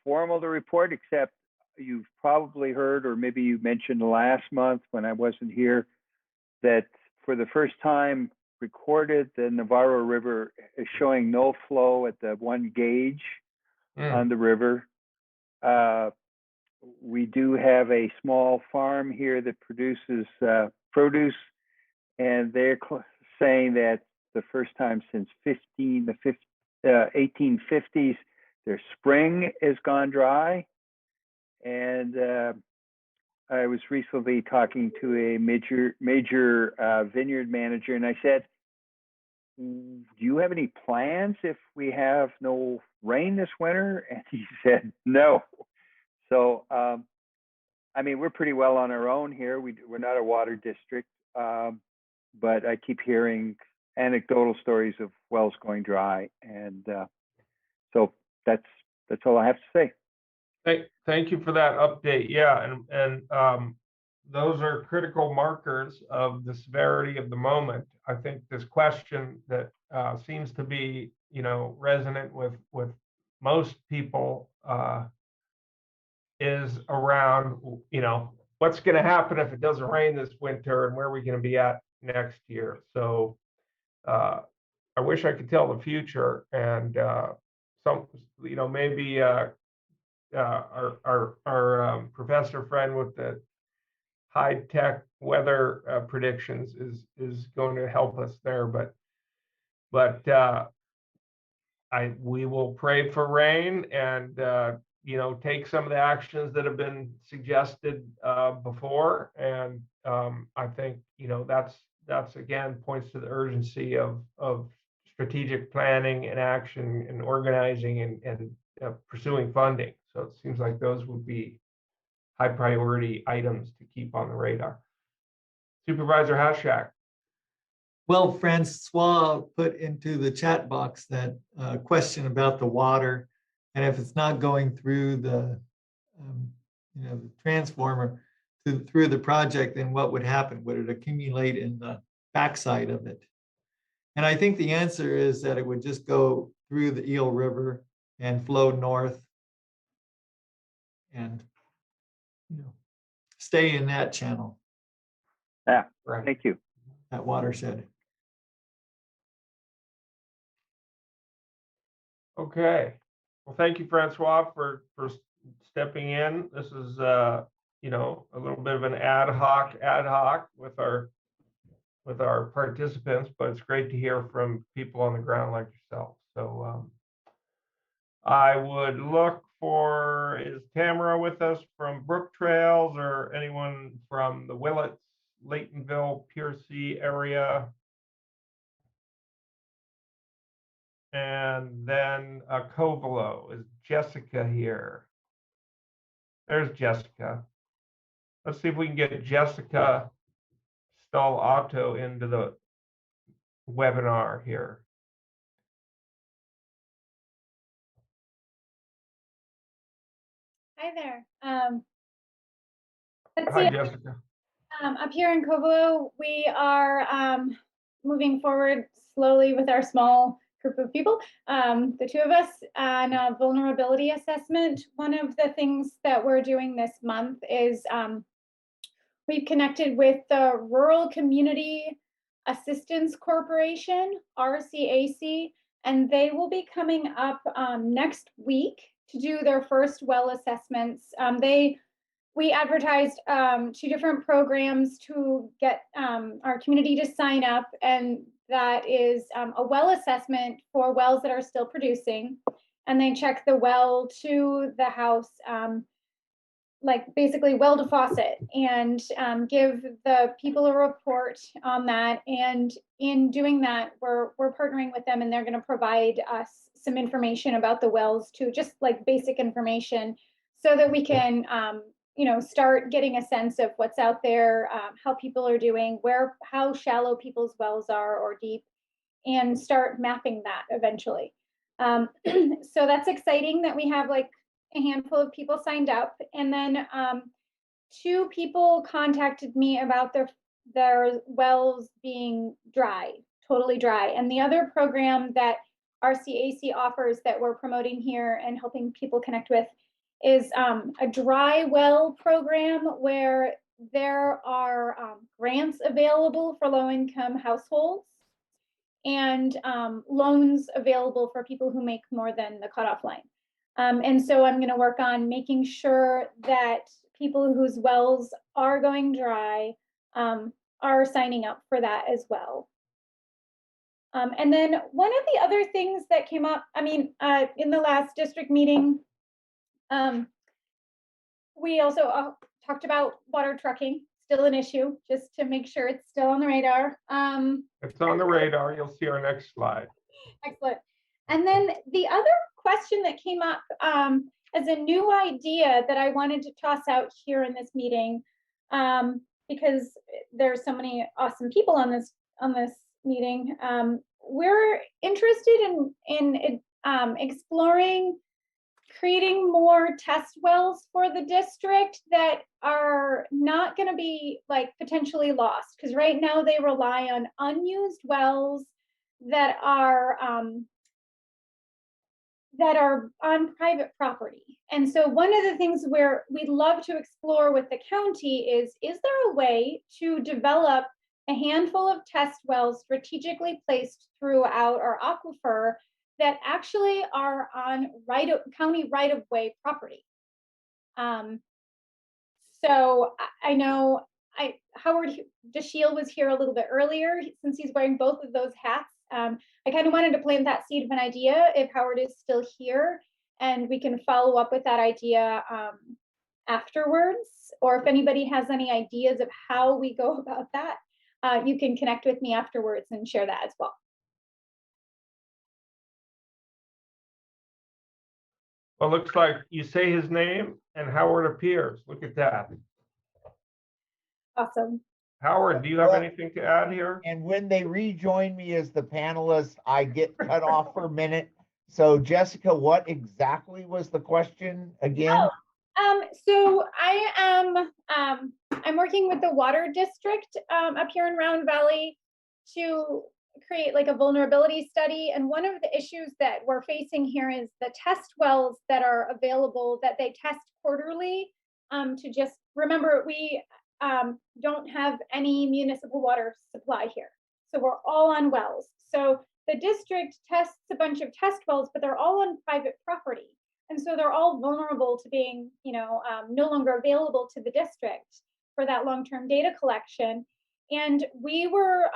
formal to report, except you've probably heard, or maybe you mentioned last month when I wasn't here, that for the first time recorded, the Navarro River is showing no flow at the 1 gauge on the river. We do have a small farm here that produces produce, and they're saying that the first time since 1850s, their spring has gone dry. And I was recently talking to a major vineyard manager, and I said, do you have any plans if we have no rain this winter? And he said, no. So, I mean, we're pretty well on our own here. We're not a water district, but I keep hearing anecdotal stories of wells going dry. And so that's all I have to say. Thank you for that update. Yeah, and those are critical markers of the severity of the moment. I think this question that seems to be, resonant with most people is around, what's going to happen if it doesn't rain this winter, and where are we going to be at next year? So I wish I could tell the future, and maybe our professor friend with the high-tech weather predictions is going to help us there, but we will pray for rain and take some of the actions that have been suggested before, and I think that's again points to the urgency of strategic planning and action and organizing and pursuing funding. So it seems like those would be high priority items to keep on the radar. Supervisor Haschak. Well, Francois put into the chat box that question about the water, and if it's not going through the, the transformer through the project, then what would happen? Would it accumulate in the backside of it? And I think the answer is that it would just go through the Eel River and flow north, and stay in that channel, Yeah, Right. thank you. that watershed. Okay. Well, thank you, Francois, for stepping in. This is a little bit of an ad hoc with our participants, but it's great to hear from people on the ground like yourself. So I would look for, is Tamara with us from Brook Trails, or anyone from the Willits, Laytonville, Piercy area? And then Covelo. Is Jessica here? There's Jessica. Let's see if we can get Jessica Stahl-Otto into the webinar here. Hi there. Let's Hi, see. Jessica. Up here in Covelo, we are moving forward slowly with our small group of people, the two of us, on a vulnerability assessment. One of the things that we're doing this month is we've connected with the Rural Community Assistance Corporation, RCAC, and they will be coming up next week to do their first well assessments. We advertised 2 different programs to get our community to sign up, and that is a well assessment for wells that are still producing, and they check the well to the house, like basically well to faucet, and give the people a report on that. And in doing that, we're partnering with them, and they're going to provide us some information about the wells too, just like basic information, so that we can start getting a sense of what's out there, how people are doing, how shallow people's wells are or deep, and start mapping that eventually. So that's exciting that we have like a handful of people signed up. And then 2 people contacted me about their wells being dry, totally dry. And the other program that RCAC offers that we're promoting here and helping people connect with is a dry well program where there are grants available for low-income households, and loans available for people who make more than the cutoff line. And so I'm going to work on making sure that people whose wells are going dry are signing up for that as well. And then one of the other things that came up, in the last district meeting, we also talked about water trucking, still an issue, just to make sure it's still on the radar. It's on the radar. You'll see our next slide. Excellent. And then the other question that came up as a new idea that I wanted to toss out here in this meeting, because there's so many awesome people on this meeting, we're interested in exploring creating more test wells for the district that are not going to be like potentially lost, because right now they rely on unused wells that are on private property. And so one of the things where we'd love to explore with the county is there a way to develop a handful of test wells strategically placed throughout our aquifer that actually are on county right-of-way property? So I know Howard Dashiell was here a little bit earlier, since he's wearing both of those hats. I kind of wanted to plant that seed of an idea if Howard is still here, and we can follow up with that idea afterwards. Or if anybody has any ideas of how we go about that, you can connect with me afterwards and share that as well. Well, looks like you say his name and Howard appears. Look at that. Awesome. Howard, do you have Well, anything to add here? And when they rejoin me as the panelist, I get cut off for a minute. So Jessica, what exactly was the question again? So I am, I'm working with the water district up here in Round Valley to create like a vulnerability study. And one of the issues that we're facing here is the test wells that are available that they test quarterly. To just remember, we don't have any municipal water supply here. So we're all on wells. So the district tests a bunch of test wells, but they're all on private property. And so they're all vulnerable to being, no longer available to the district for that long-term data collection. And we were,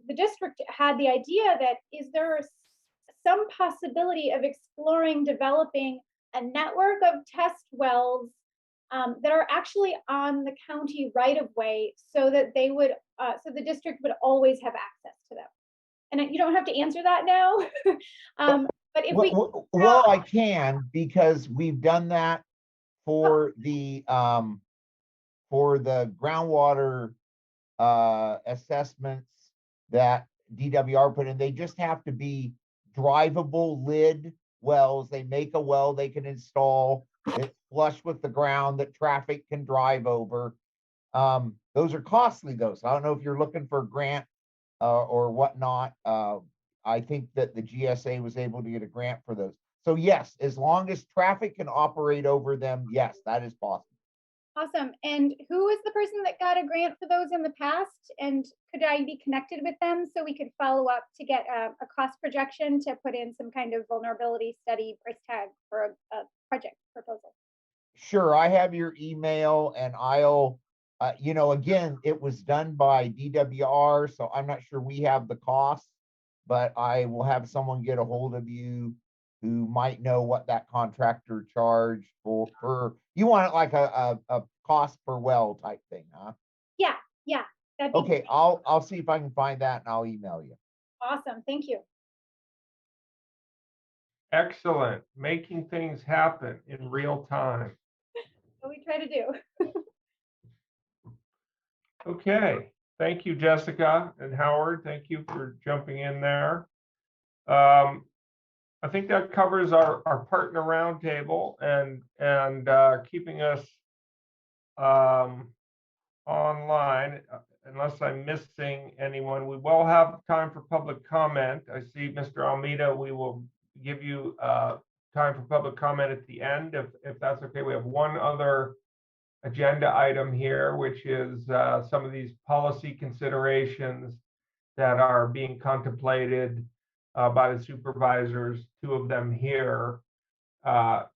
the district had the idea that, is there some possibility of exploring developing a network of test wells that are actually on the county right of way, so that they would, so the district would always have access to them? And you don't have to answer that now. But if Well, I can, because we've done that for the groundwater assessments that DWR put in. They just have to be drivable lid wells. They make a well they can install that's flush with the ground that traffic can drive over. Those are costly though, so I don't know if you're looking for a grant or whatnot. I think that the GSA was able to get a grant for those. So yes, as long as traffic can operate over them, yes, that is possible. Awesome. And who was the person that got a grant for those in the past? And could I be connected with them so we could follow up to get a cost projection to put in some kind of vulnerability study price tag for a project proposal? Sure, I have your email, and I'll, again, it was done by DWR, so I'm not sure we have the cost, but I will have someone get a hold of you who might know what that contractor charged for, you want it like a cost per well type thing, huh? Yeah, that'd be Okay, great. I'll see if I can find that and I'll email you. Awesome, thank you. Excellent. Making things happen in real time. What we try to do. Okay. Thank you, Jessica and Howard. Thank you for jumping in there. I think that covers our partner roundtable and keeping us online. Unless I'm missing anyone, we will have time for public comment. I see Mr. Almeida. We will give you time for public comment at the end, if that's okay. We have one other agenda item here, which is some of these policy considerations that are being contemplated by the supervisors, two of them here. To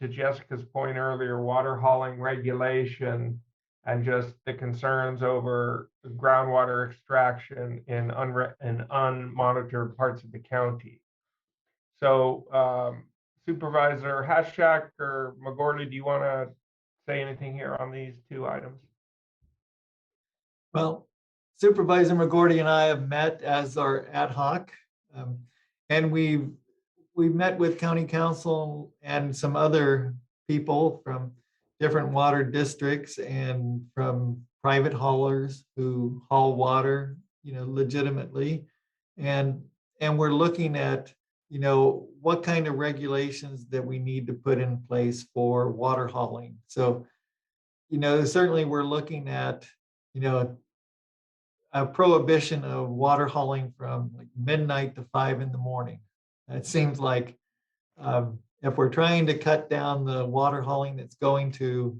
Jessica's point earlier, water hauling regulation and just the concerns over groundwater extraction in unmonitored parts of the county. So Supervisor Hashak or McGorley, do you want to say anything here on these two items? Well, Supervisor McGordy and I have met as our ad hoc, and we've met with county council and some other people from different water districts and from private haulers who haul water, legitimately, and we're looking at, what kind of regulations that we need to put in place for water hauling. So, certainly we're looking at, a prohibition of water hauling from like midnight to 5 a.m. It seems like if we're trying to cut down the water hauling that's going to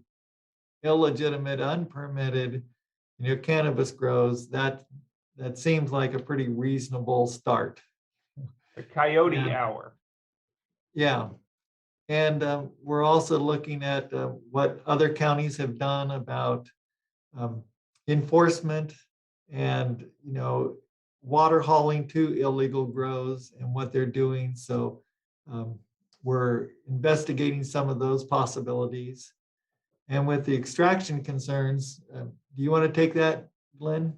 illegitimate, unpermitted, cannabis grows, that seems like a pretty reasonable start. The coyote hour. Yeah. And we're also looking at what other counties have done about enforcement and, water hauling to illegal grows and what they're doing. So we're investigating some of those possibilities. And with the extraction concerns, do you want to take that, Glenn?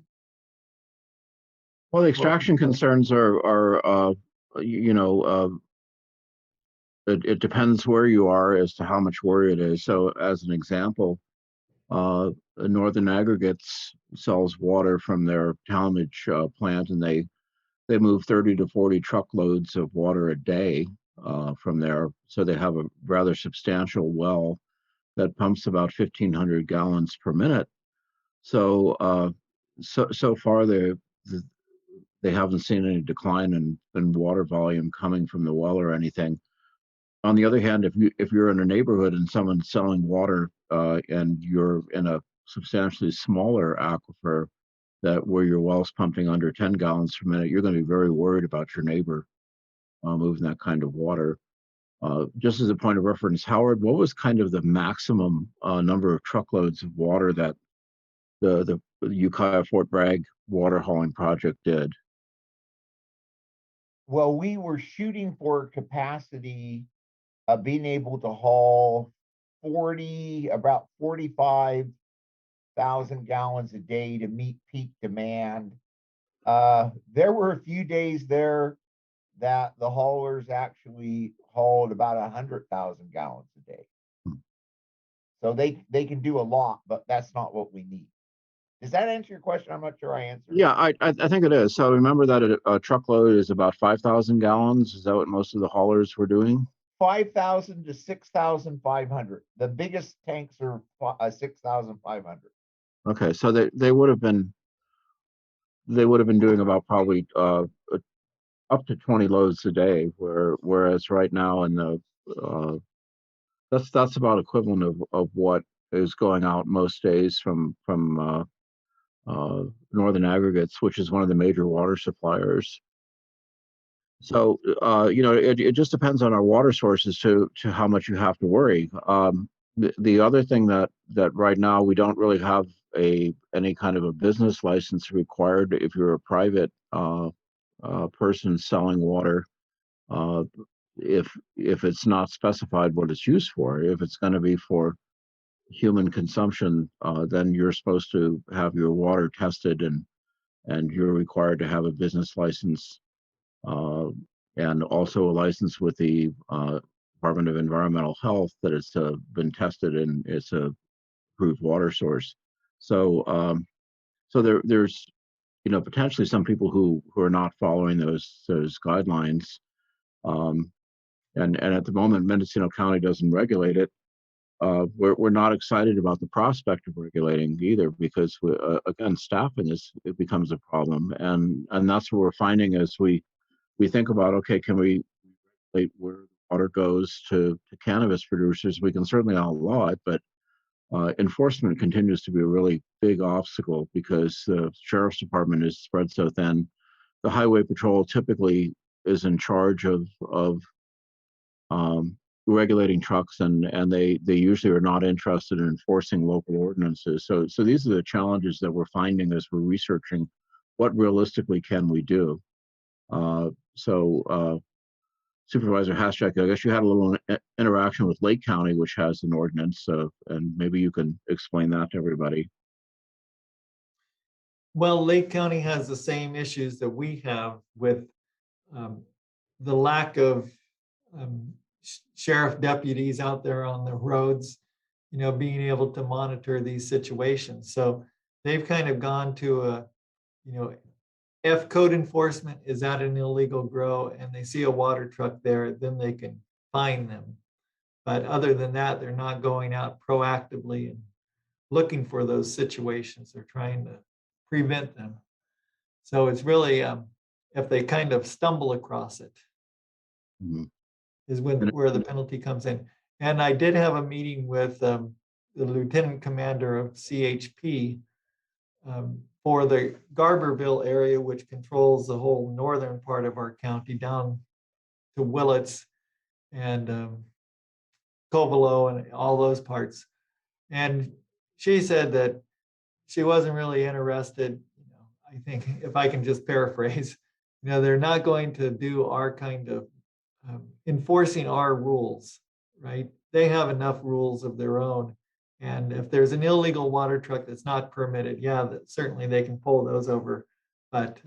Well, the extraction concerns are it depends where you are as to how much worry it is. So as an example, Northern Aggregates sells water from their Talmadge plant, and they move 30 to 40 truckloads of water a day from there. So they have a rather substantial well that pumps about 1,500 gallons per minute. So so far they haven't seen any decline in water volume coming from the well or anything. On the other hand, if you're in a neighborhood and someone's selling water and you're in a substantially smaller aquifer that where your well's pumping under 10 gallons per minute, you're going to be very worried about your neighbor moving that kind of water. Just as a point of reference, Howard, what was kind of the maximum number of truckloads of water that the Ukiah Fort Bragg water hauling project did? Well, we were shooting for capacity of being able to haul about 45,000 gallons a day to meet peak demand. There were a few days there that the haulers actually hauled about 100,000 gallons a day. So they can do a lot, but that's not what we need. Does that answer your question? I'm not sure I answered. Yeah, I think it is. So remember that a truckload is about 5,000 gallons. Is that what most of the haulers were doing? 5,000 to 6,500. The biggest tanks are 6,500. Okay, so they would have been doing about probably up to 20 loads a day, whereas right now in the that's about equivalent of what is going out most days from Northern Aggregates, which is one of the major water suppliers. So it just depends on our water sources to how much you have to worry. The other thing that right now we don't really have any kind of a business license required if you're a private person selling water. If it's not specified what it's used for, if it's going to be for human consumption, then you're supposed to have your water tested and you're required to have a business license and also a license with the Department of Environmental Health that it's been tested and it's a approved water source. So there's potentially some people who are not following those guidelines. And at the moment, Mendocino County doesn't regulate it. We're not excited about the prospect of regulating either because again, staffing it becomes a problem, and that's what we're finding as we think about, okay, can we regulate where water goes to cannabis producers? We can certainly outlaw it, but enforcement continues to be a really big obstacle because the sheriff's department is spread so thin. The highway patrol typically is in charge of regulating trucks, and they usually are not interested in enforcing local ordinances. So these are the challenges that we're finding as we're researching what realistically can we do. Supervisor Haschak, I guess you had a little interaction with Lake County, which has an ordinance, and maybe you can explain that to everybody. Well, Lake County has the same issues that we have with the lack of sheriff deputies out there on the roads, being able to monitor these situations. So they've kind of gone to if code enforcement is at an illegal grow and they see a water truck there, then they can fine them. But other than that, they're not going out proactively and looking for those situations. They're trying to prevent them. So it's really if they kind of stumble across it, is where the penalty comes in. And I did have a meeting with the lieutenant commander of CHP for the Garberville area, which controls the whole northern part of our county down to Willits and Covelo and all those parts. And she said that she wasn't really interested. I think if I can just paraphrase, they're not going to do our kind of enforcing our rules, right? They have enough rules of their own. And if there's an illegal water truck that's not permitted, yeah, certainly they can pull those over. But,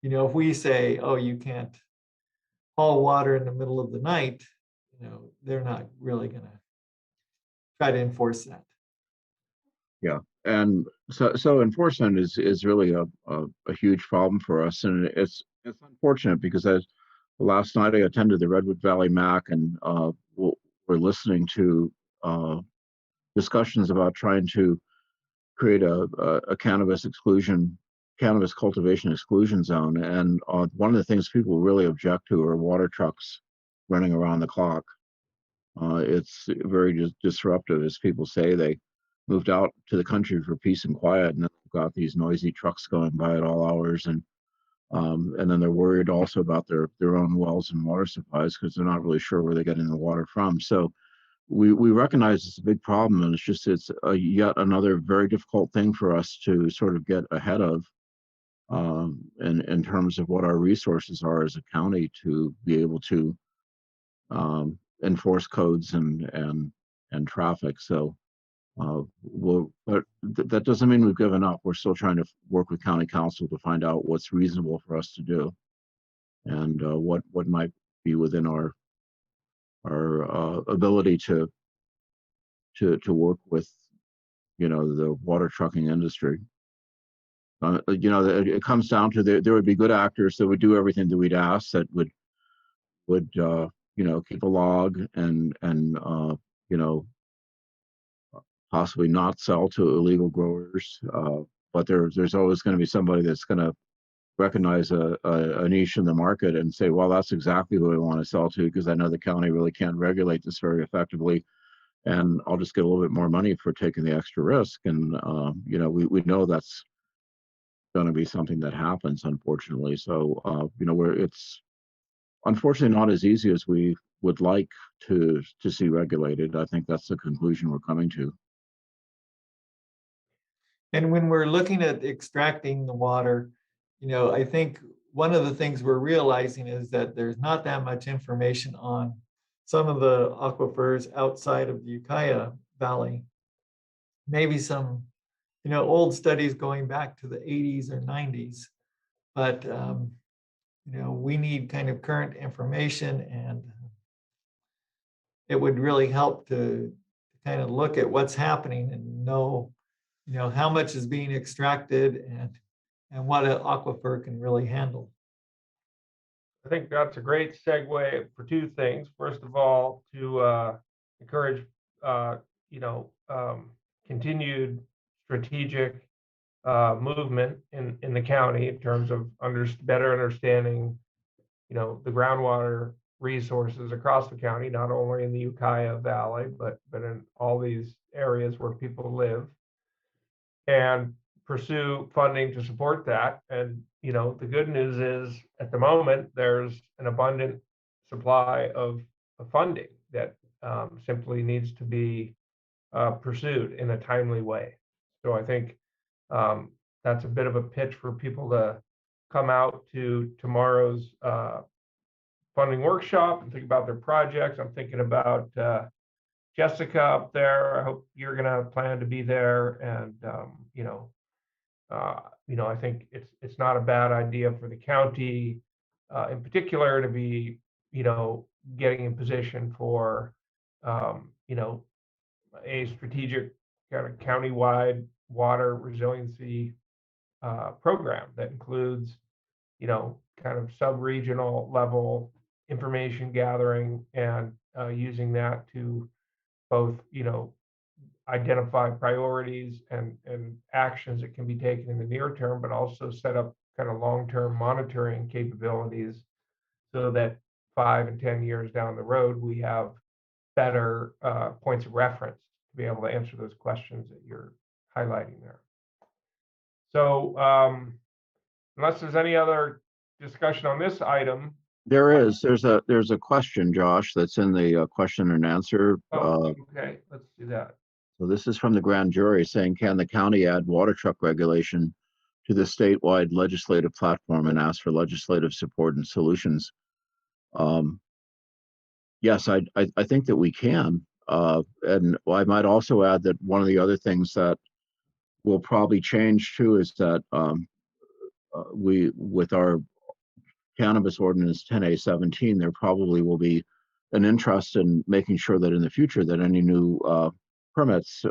if we say, oh, you can't haul water in the middle of the night, you know, they're not really gonna try to enforce that. Yeah, and so enforcement is really a huge problem for us, and it's unfortunate because last night I attended the Redwood Valley MAC, and we're listening to discussions about trying to create a cannabis cultivation exclusion zone, and one of the things people really object to are water trucks running around the clock. It's very disruptive, as people say. They moved out to the country for peace and quiet, and then they've got these noisy trucks going by at all hours, and then they're worried also about their own wells and water supplies because they're not really sure where they're getting the water from. So we recognize it's a big problem, and it's yet another very difficult thing for us to sort of get ahead of, in terms of what our resources are as a county to be able to enforce codes and traffic. So but that doesn't mean we've given up. We're still trying to work with county council to find out what's reasonable for us to do, and what might be within our ability to work with, you know, the water trucking industry. You know, it comes down to there would be good actors that would do everything that we'd ask, that would you know, keep a log and you know, possibly not sell to illegal growers. But there's always going to be somebody that's going to recognize a niche in the market and say, well, that's exactly who I want to sell to, because I know the county really can't regulate this very effectively, and I'll just get a little bit more money for taking the extra risk. And you know, we know that's going to be something that happens, unfortunately. So you know, it's unfortunately not as easy as we would like to see regulated. I think that's the conclusion we're coming to. And when we're looking at extracting the water, you know, I think one of the things we're realizing is that there's not that much information on some of the aquifers outside of the Ukiah Valley. Maybe some, you know, old studies going back to the 80s or 90s, but you know, we need kind of current information, and it would really help to kind of look at what's happening and know, you know, how much is being extracted and what an aquifer can really handle. I think that's a great segue for two things. First of all, to encourage, you know, continued strategic movement in the county in terms of better understanding, you know, the groundwater resources across the county, not only in the Ukiah Valley, but in all these areas where people live, and pursue funding to support that. And, you know, the good news is at the moment, there's an abundant supply of funding that simply needs to be pursued in a timely way. So I think that's a bit of a pitch for people to come out to tomorrow's funding workshop and think about their projects. I'm thinking about Jessica up there. I hope you're going to plan to be there. And you know, I think it's not a bad idea for the county, in particular, to be, you know, getting in position for, you know, a strategic kind of countywide water resiliency program that includes, you know, kind of sub-regional level information gathering and using that to both, you know, identify priorities and actions that can be taken in the near term, but also set up kind of long-term monitoring capabilities so that 5 and 10 years down the road, we have better points of reference to be able to answer those questions that you're highlighting there. So unless there's any other discussion on this item. There's a question, Josh, that's in the question and answer. Okay, let's do that. So this is from the grand jury saying, can the county add water truck regulation to the statewide legislative platform and ask for legislative support and solutions? Yes, I think that we can. And I might also add that one of the other things that will probably change too is that we, with our cannabis ordinance 10A17, there probably will be an interest in making sure that in the future that any new permits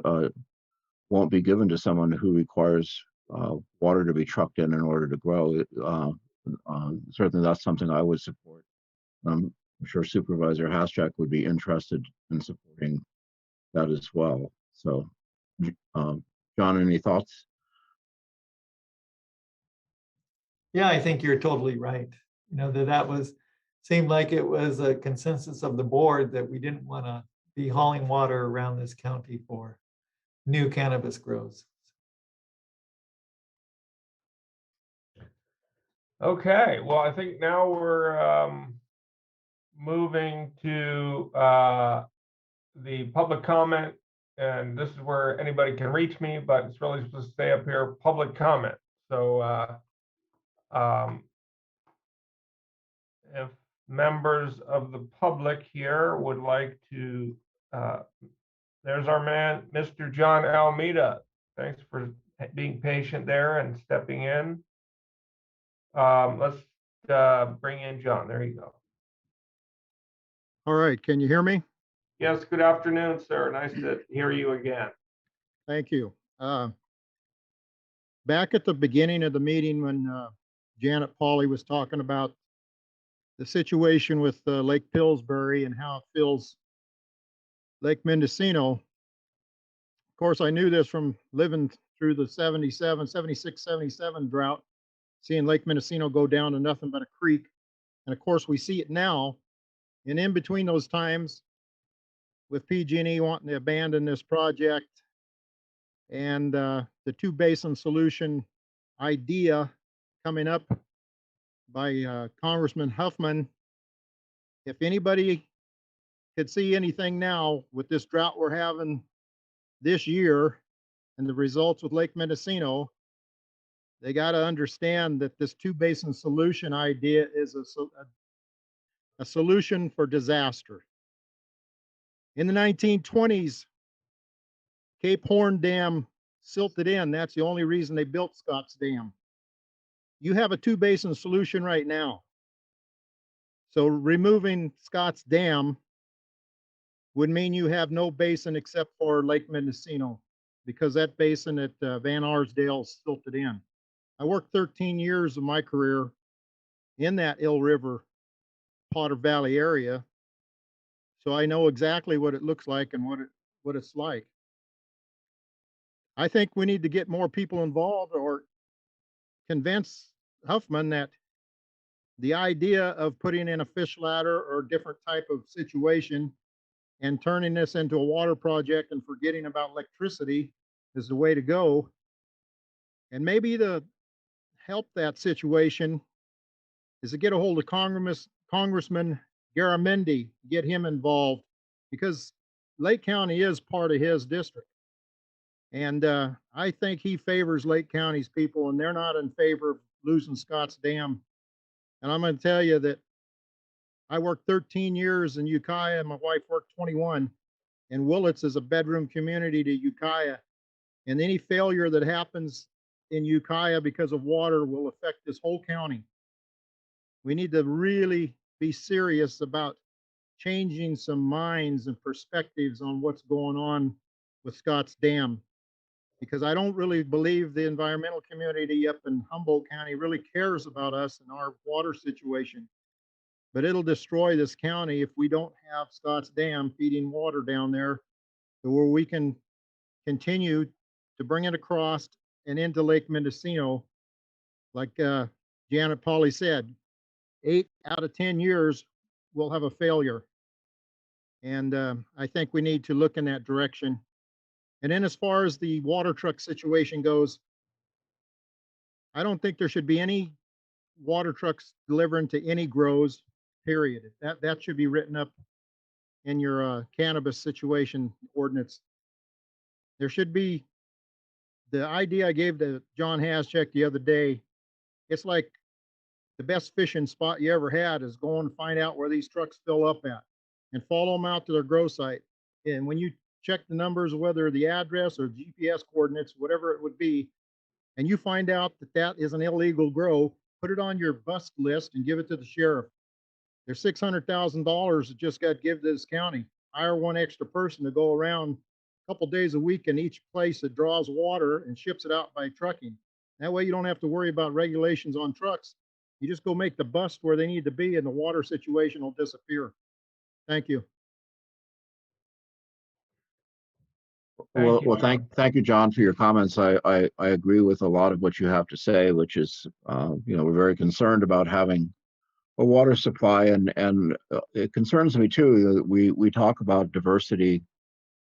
won't be given to someone who requires water to be trucked in order to grow. Certainly that's something I would support. I'm sure Supervisor Hashtag would be interested in supporting that as well. So, John, any thoughts? Yeah, I think you're totally right. You know, that was, seemed like it was a consensus of the board that we didn't want to be hauling water around this county for new cannabis grows. Okay, well, I think now we're moving to the public comment, and this is where anybody can reach me, but it's really supposed to stay up here, public comment. So if members of the public here would like to, there's our man, Mr. John Almeida. Thanks for being patient there and stepping in. Let's bring in John. There you go. All right, can you hear me? Yes, good afternoon, sir. Nice to hear you again. Thank you. Back at the beginning of the meeting when Janet Pauley was talking about the situation with Lake Pillsbury and how it fills Lake Mendocino. Of course, I knew this from living through the 76, 77 drought, seeing Lake Mendocino go down to nothing but a creek. And of course, we see it now. And in between those times, with PG&E wanting to abandon this project and the two basin solution idea coming up by Congressman Huffman, if anybody could see anything now with this drought we're having this year and the results with Lake Mendocino, they got to understand that this two basin solution idea is a solution for disaster. In the 1920s, Cape Horn Dam silted in. That's the only reason they built Scott's Dam. You have a two basin solution right now. So removing Scott's Dam would mean you have no basin except for Lake Mendocino, because that basin at Van Arsdale silted in. I worked 13 years of my career in that Eel River, Potter Valley area. So I know exactly what it looks like and what it's like. I think we need to get more people involved or convince Huffman that the idea of putting in a fish ladder or a different type of situation and turning this into a water project and forgetting about electricity is the way to go. And maybe to help that situation is to get a hold of Congressman Garamendi, get him involved, because Lake County is part of his district. And I think he favors Lake County's people, and they're not in favor of losing Scott's Dam. And I'm going to tell you that I worked 13 years in Ukiah, and my wife worked 21. And Willits is a bedroom community to Ukiah. And any failure that happens in Ukiah because of water will affect this whole county. We need to really be serious about changing some minds and perspectives on what's going on with Scott's Dam, because I don't really believe the environmental community up in Humboldt County really cares about us and our water situation. But it'll destroy this county if we don't have Scott's Dam feeding water down there to where we can continue to bring it across and into Lake Mendocino. Like Janet Pauley said, 8 out of 10 years we'll have a failure. And I think we need to look in that direction. And then as far as the water truck situation goes, I don't think there should be any water trucks delivering to any grows, period. That should be written up in your cannabis situation ordinance. There should be, the idea I gave to John Haschek the other day, it's like the best fishing spot you ever had is going to find out where these trucks fill up at and follow them out to their grow site. And when you check the numbers, whether the address or GPS coordinates, whatever it would be, and you find out that that is an illegal grow, put it on your bust list and give it to the sheriff. There's $600,000 that just got given to this county. Hire one extra person to go around a couple days a week in each place that draws water and ships it out by trucking. That way you don't have to worry about regulations on trucks. You just go make the bust where they need to be and the water situation will disappear. Thank you. Well, you, John. thank you, John, for your comments. I agree with a lot of what you have to say, which is, we're very concerned about having a water supply, and it concerns me too that we talk about diversity,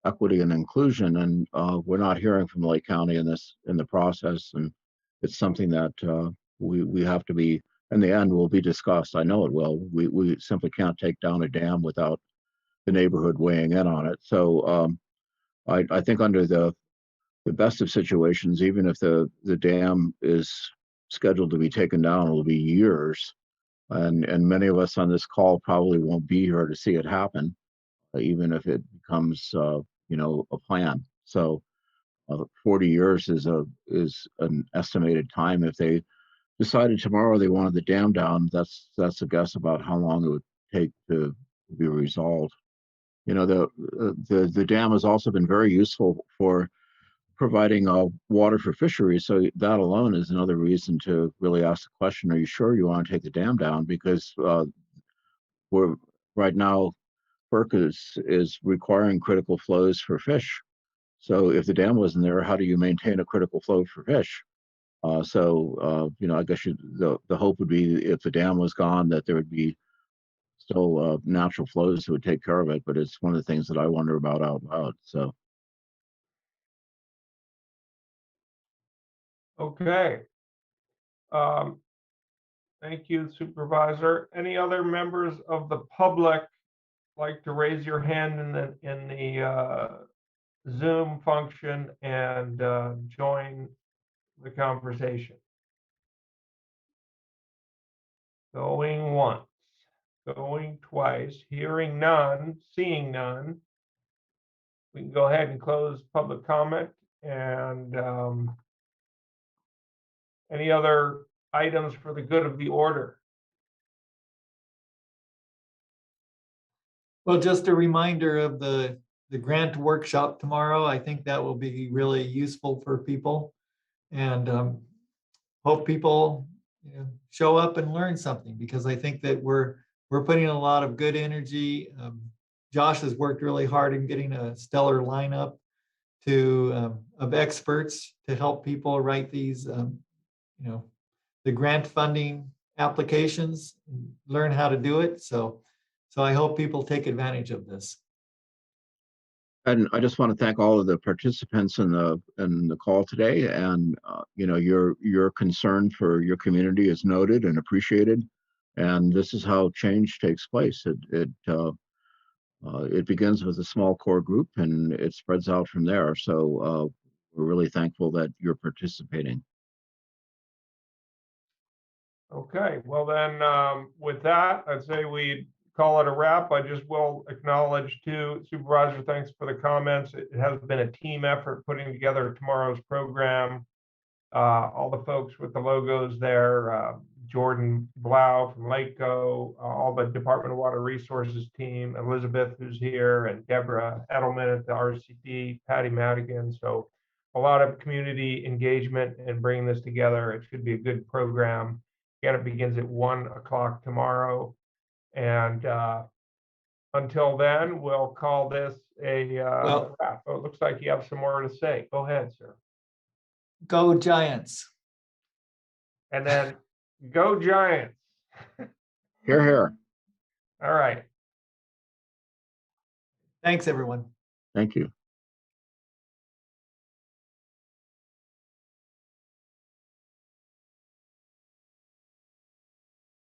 equity, and inclusion, and we're not hearing from Lake County in the process, and it's something that we have to be, in the end, will be discussed. I know it will. We simply can't take down a dam without the neighborhood weighing in on it. So I think under the best of situations, even if the dam is scheduled to be taken down, it'll be years. And many of us on this call probably won't be here to see it happen, even if it becomes a plan. So 40 years is an estimated time. If they decided tomorrow they wanted the dam down, that's a guess about how long it would take to be resolved. The dam has also been very useful for providing water for fisheries. So that alone is another reason to really ask the question, are you sure you want to take the dam down? Because we're right now, FERC is requiring critical flows for fish. So if the dam wasn't there, how do you maintain a critical flow for fish? I guess the hope would be if the dam was gone, that there would be still natural flows that would take care of it. But it's one of the things that I wonder about out loud. So. Okay. Thank you, Supervisor. Any other members of the public like to raise your hand in the Zoom function and join the conversation? Going once, going twice, hearing none, seeing none. We can go ahead and close public comment, and any other items for the good of the order? Well, just a reminder of the grant workshop tomorrow. I think that will be really useful for people, and hope people show up and learn something, because I think that we're putting a lot of good energy. Josh has worked really hard in getting a stellar lineup of experts to help people write these, the grant funding applications, learn how to do it. So I hope people take advantage of this. And I just want to thank all of the participants in the call today. And your concern for your community is noted and appreciated. And this is how change takes place. It begins with a small core group and it spreads out from there. So we're really thankful that you're participating. Okay, well then, with that, I'd say we call it a wrap. I just will acknowledge too, Supervisor, thanks for the comments. It has been a team effort putting together tomorrow's program. All the folks with the logos there, Jordan Blau from Lakeco, all the Department of Water Resources team, Elizabeth who's here, and Deborah Edelman at the RCD, Patty Madigan. So a lot of community engagement in bringing this together. It should be a good program. Again, it begins at 1 o'clock tomorrow. And until then, we'll call this a wrap. Oh, it looks like you have some more to say. Go ahead, sir. Go Giants. And then go Giants. Hear, hear. All right. Thanks, everyone. Thank you.